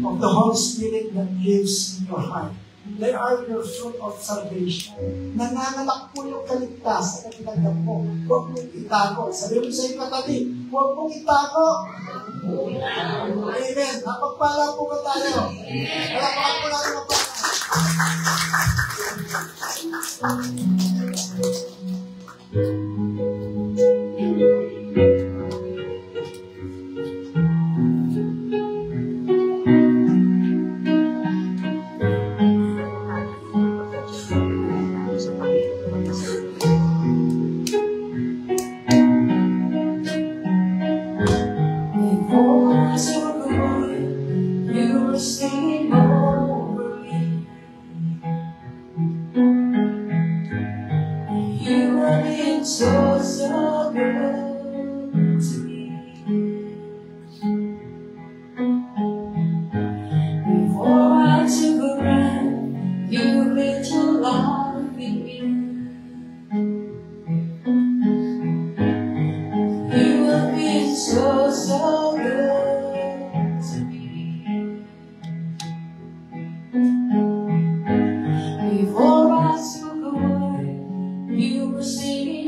of the Holy Spirit that lives in your heart. They are your fruit of salvation. Nanganganak po yung kaligtasan na tinanggap mo. Huwag mong itago. Sabi mo sa iyong katabi, huwag mong itago. Amen. Napagpala po ba tayo? Palapakan po natin ang Before I took away, you were singing.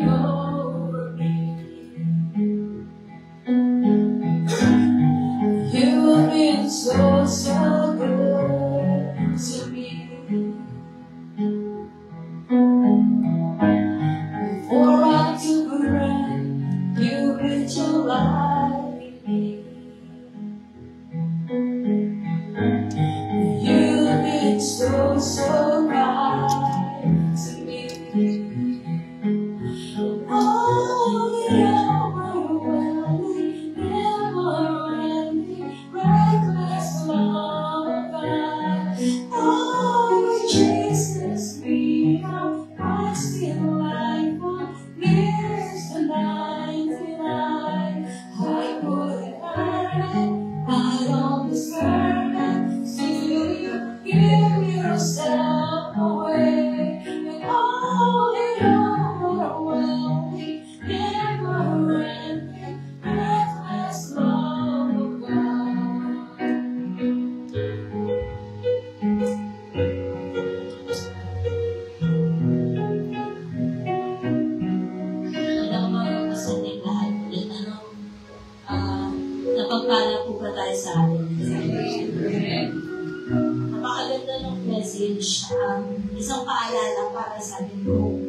isang paalala para sa atin kung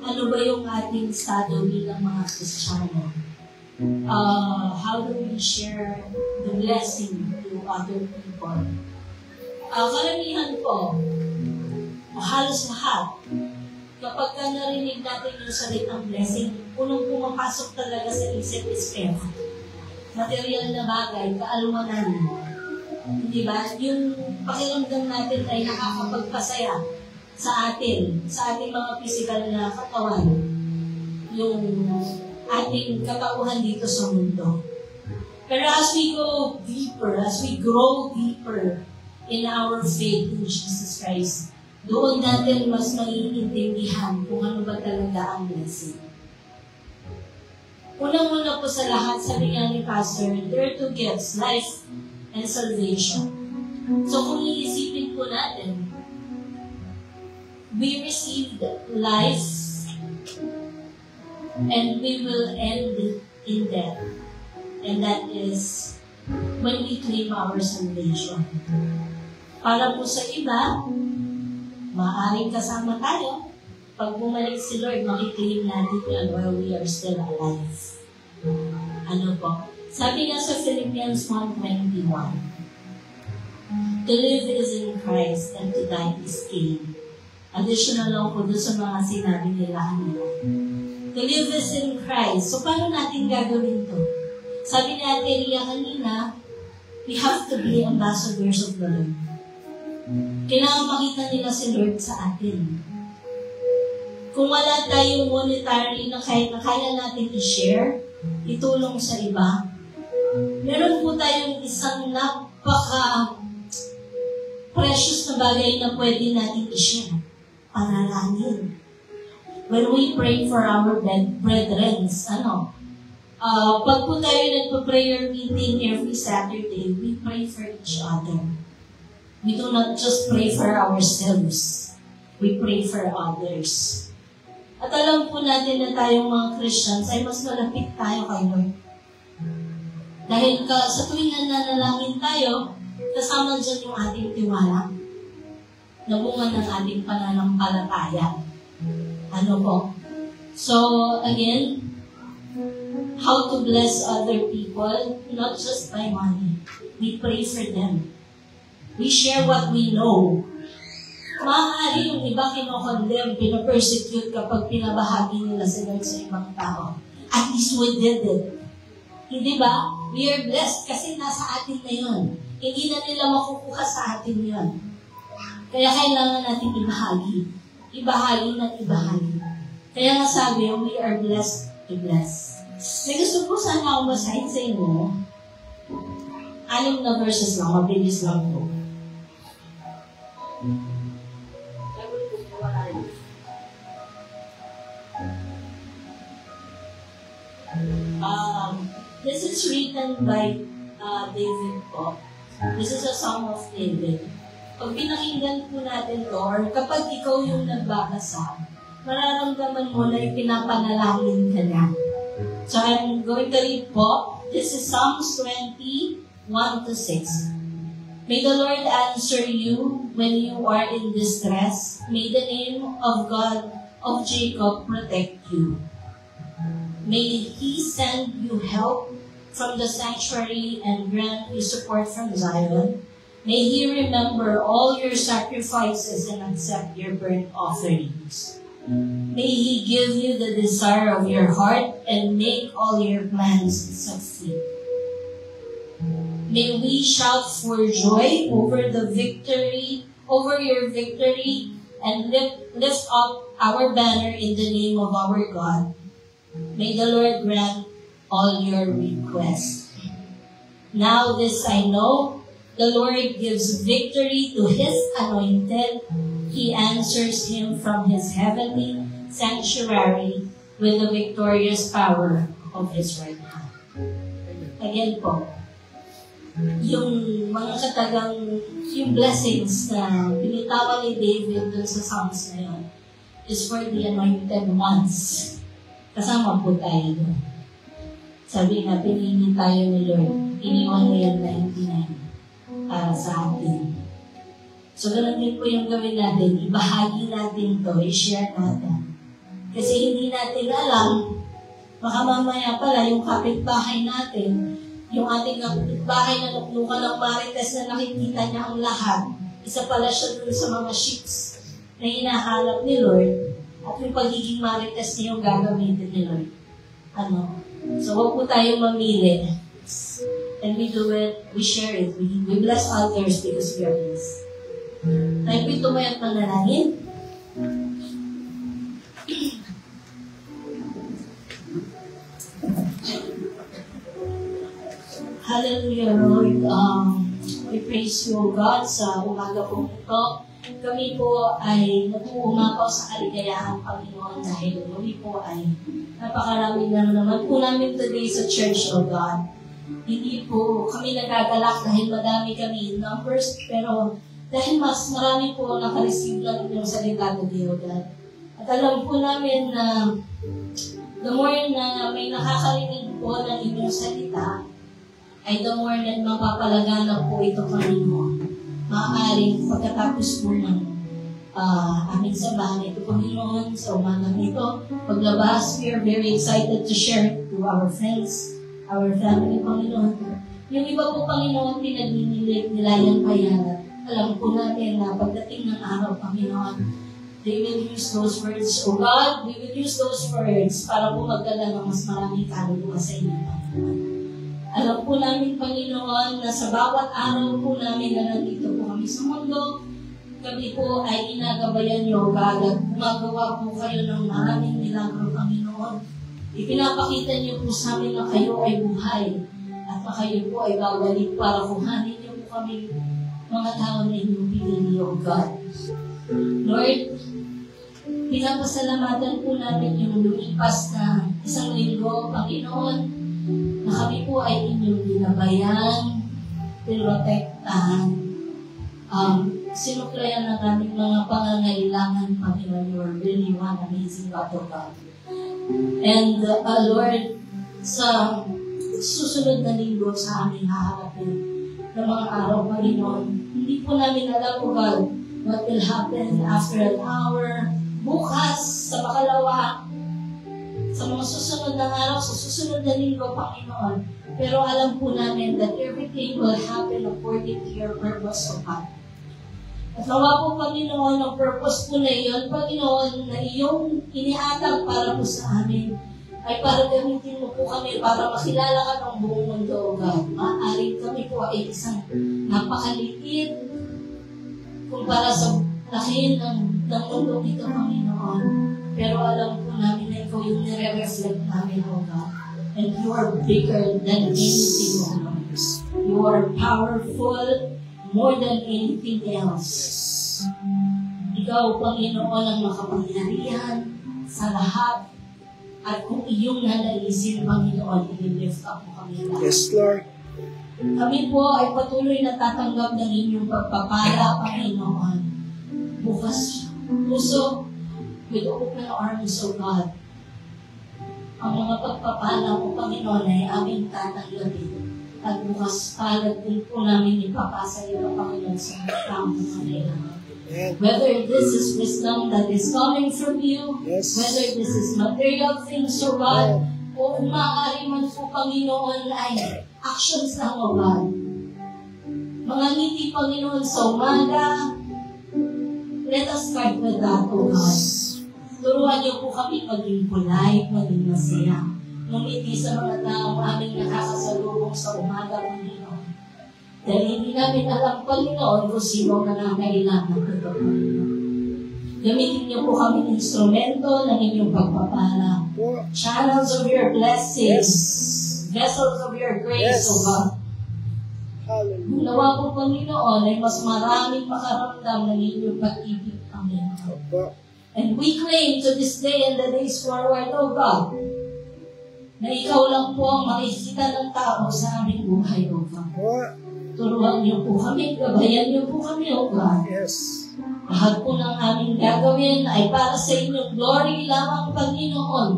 ano ba yung ating estado bilang mga Kristiyano. How do we share the blessing to other people? Karamihan po, halos lahat, kapag ka narinig natin yung salitang blessing, unang pumapasok talaga sa isip is pera. Material na bagay, kaalmanan. Hindi ba? Yung pakiramdam natin ay nakakapagpasaya sa ating mga physical na katawan. Yung ating katauhan dito sa mundo. Pero as we go deeper, as we grow deeper in our faith in Jesus Christ, doon natin mas maiintindihan kung ano ba talaga ang blessing. Unang-una po sa lahat, sabi nga ni Pastor, there are two gifts, life and salvation. So kung iisipin po natin, we received life and we will end in death. And that is when we claim our salvation. Para po sa iba, maaaring kasama tayo. Pag bumalik si Lord, makiklaim natin yan while we are still alive. Ano po? Sabi nga sa Philippians 1:21, to live is in Christ and to die is gain. Additional lang po doon sa mga sinabi nila kanina. To live is in Christ. So, paano natin gagawin to? Sabi ni Ate Ria kanina, we have to be ambassadors of the Lord. Kailangan makita nila si Lord sa atin. Kung wala tayong monetary na kaya natin i-share, itulong sa iba, meron po tayong isang napaka-precious na bagay na pwede natin i-share. Panalangin. When we pray for our brethren, pag po tayo nagpa-prayer meeting every Saturday, we pray for each other. We do not just pray for ourselves. We pray for others. At alam po natin na tayong mga Christians ay mas malapit tayo kay Lord. Dahil sa tuwing nananalangin tayo, kasama dyan yung ating tiwala na bunga ng ating pananampalataya. Ano po? So, again, how to bless other people, not just by money. We pray for them. We share what we know. Maaari yung iba kinokondem, pinapersecute kapag pinabahagi nila sa Lord sa ibang tao. At least we did it. Hindi ba? We are blessed kasi nasa atin na yun. Hindi na nila makukuha sa atin yun. Kaya kailangan natin ibahagi. Ibahagi ng ibahagi. Kaya nga sabi, we are blessed to bless. May gusto po sana ako basahin sa inyo. 6 na verses lang, mabilis lang po. This is written by David po. This is a song of David. Pag pinakinggan po natin to, or kapag ikaw yung nagbabasa, mararamdaman mo na yung pinapanalangin ka na. So I'm going to read po. This is Psalms 20:1-6. May the Lord answer you when you are in distress. May the name of God of Jacob protect you. May He send you help from the sanctuary and grant you support from Zion. May He remember all your sacrifices and accept your burnt offerings. May He give you the desire of your heart and make all your plans succeed. May we shout for joy over your victory, and lift up our banner in the name of our God. May the Lord grant all your requests. Now this I know, the Lord gives victory to His anointed. He answers him from His heavenly sanctuary with the victorious power of His right hand. Again po, yung mga katagang, yung blessings na binitawan ni David dun sa Psalms na yun is for the anointed ones. Kasama po tayo doon. Sabi nga, pinili tayo ni Lord. Iniwan niya yung 99 para sa atin. So, ganun din po yung gawin natin. Ibahagi natin to, i-share natin. Kasi hindi natin alam, baka mamaya pala yung kapitbahay natin, yung ating kapitbahay na nuknukan ng marites na nakikita niya ang lahat, isa pala siya dun sa mga sheets na hinahanap ni Lord at yung pagiging marites niya yung gagamitin ni Lord. So, huwag po tayong mamili. And we do it, we share it, we bless others because we are blessed. Tayo po tumayo at manalangin. Hallelujah, Lord. We praise you, God, sa umaga po ito. Kami po ay nag-uumapaw sa kaligayahan, Panginoon, dahil kami po ay napakarami na naman po namin today sa church, O God. Hindi po kami nagagalak dahil madami kami in numbers, pero dahil mas marami po nakareceive lang yung salita today, O God. At alam po namin na the more na may nakakarinig po ng inyong salita, ay the more na mapapalaganap po ito, Panginoon. Maaaring pagkatapos po ng aming sambahan ito, Panginoon, sa umagang ito, paglabas, we are very excited to share it to our friends, our family, Panginoon. Yung iba po, Panginoon, pinag-ninilig nila yung payalat. Alam po natin na pagdating ng araw, Panginoon, they will use those words, O God, we will use those words para po magdala ng mas maraming kaluluwa sa inyo, Panginoon. Alam po namin, Panginoon, na sa bawat araw po namin na nandito po kami sa mundo, kami po ay ginagabayan niyo, God, at gumagawa po kayo ng maraming milagro, Panginoon. Ipinapakita niyo po sa amin na kayo ay buhay at na kayo po ay babalik para kuhanin niyo po kami mga tao na inyong pinili, O God. Lord, pinapasalamatan po namin yung lumipas na isang linggo, Panginoon, na kami po ay inyong ginabayan, pinotektahan, sinuklayan ng aming mga pangangailangan, Panginoon. You are really one amazing God, O God. And Lord, sa susunod na linggo sa aming haharapin ng mga araw, Panginoon, hindi po namin alam, O God, what will happen after an hour, bukas, sa makalawa, sa mga susunod na araw, sa susunod na linggo, Panginoon. Pero alam po namin that everything will happen according to your purpose, O God. At nawa po, Panginoon, ang purpose po na iyon, Panginoon, na iyong iniatag para po sa amin, ay para gamitin mo po kami para makilala ka ng buong mundo, O God. Maaaring kami po ay isang napakaliit kumpara sa laki ng mundo ito, Panginoon. Pero alam po namin na ikaw yung nire-reflect namin, O God. And you are bigger than anything, O God. You are powerful more than anything else. Ikaw, Panginoon, ang makapangyarihan sa lahat. At kung iyong nanaisin, Panginoon, i-lift up mo kami lahat. Yes, Lord. Kami po ay patuloy na tatanggap ng inyong pagpapala, Panginoon. Bukas puso, with open arms, O God. Ang mga pagpapala mo, Panginoon, ay aming tatanggapin. At bukas palad din po namin ipapasa iyo, Panginoon, sa mga tao na kailangan. Whether this is wisdom that is coming from you, Yes. whether this is material things, O God, o kung maaari man po, Panginoon, ay actions lang, O God. Mga ngiti, Panginoon, sa umaga, let us start with that, O God. Turuan niyo po kami maging polite, maging masaya. Ngumiti sa mga taong aming nakakasalubong sa umaga, Panginoon. Dahil hindi namin alam, Panginoon, kung sino na nangailangan ito, Panginoon. Gamitin niyo po kami instrumento ng inyong pagpapala. Channels of your blessings. Vessels of your grace, O God. Nawa po, Panginoon, ay mas maraming makaramdam ng inyong pag-ibig, Panginoon. And we claim to this day and the days forward, O God, na ikaw lang po ang makikita ng tao sa aming buhay, O God. Turuan niyo po kami, gabayan niyo po kami, O God. Yes. Lahat po ng aming gagawin ay para sa inyong glory lamang, Panginoon.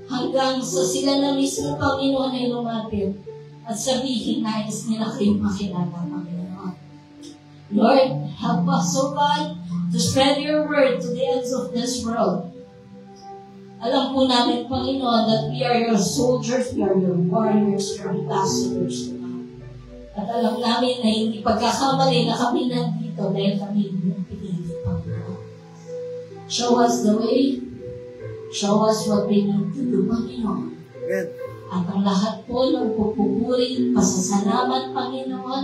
Hanggang sa sila na mismo, Panginoon, ay lumapit at sabihin nais nila kayong makilala, Panginoon. Lord, help us, O God, to spread your word to the ends of this world. Alam po namin, Panginoon, that we are your soldiers, we are your warriors, we are ambassadors, O God. At alam namin na hindi pagkakamali na kami nandito dahil kami yung pinili, Panginoon. Show us the way. Show us what we need to do, Panginoon. Amen. At ang lahat po ng pupupuri, pasasalamat, Panginoon,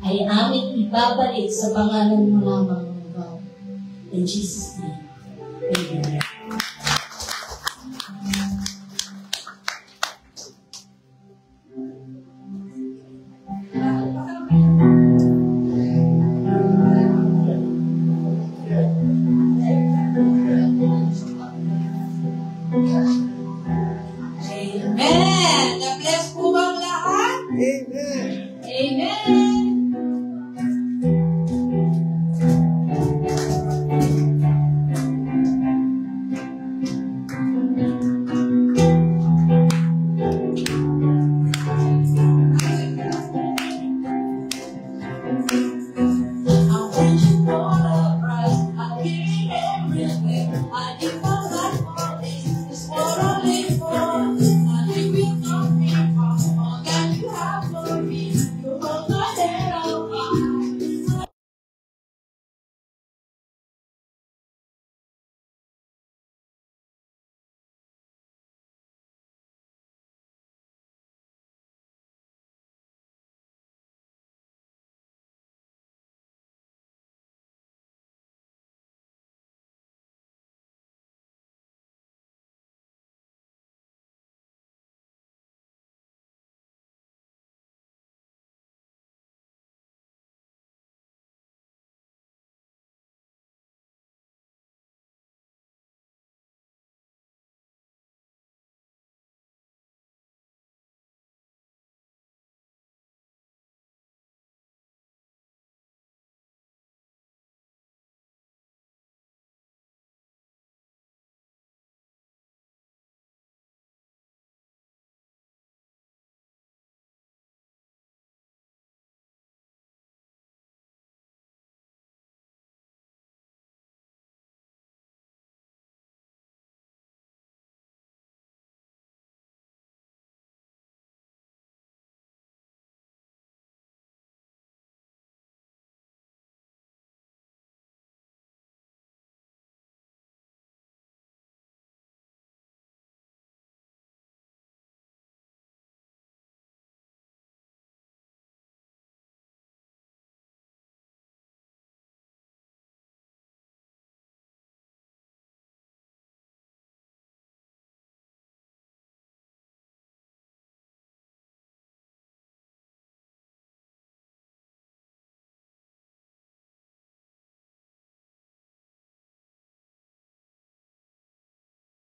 ay aming ibabalik sa pangalan mo lamang, O God. In Jesus' name, amen.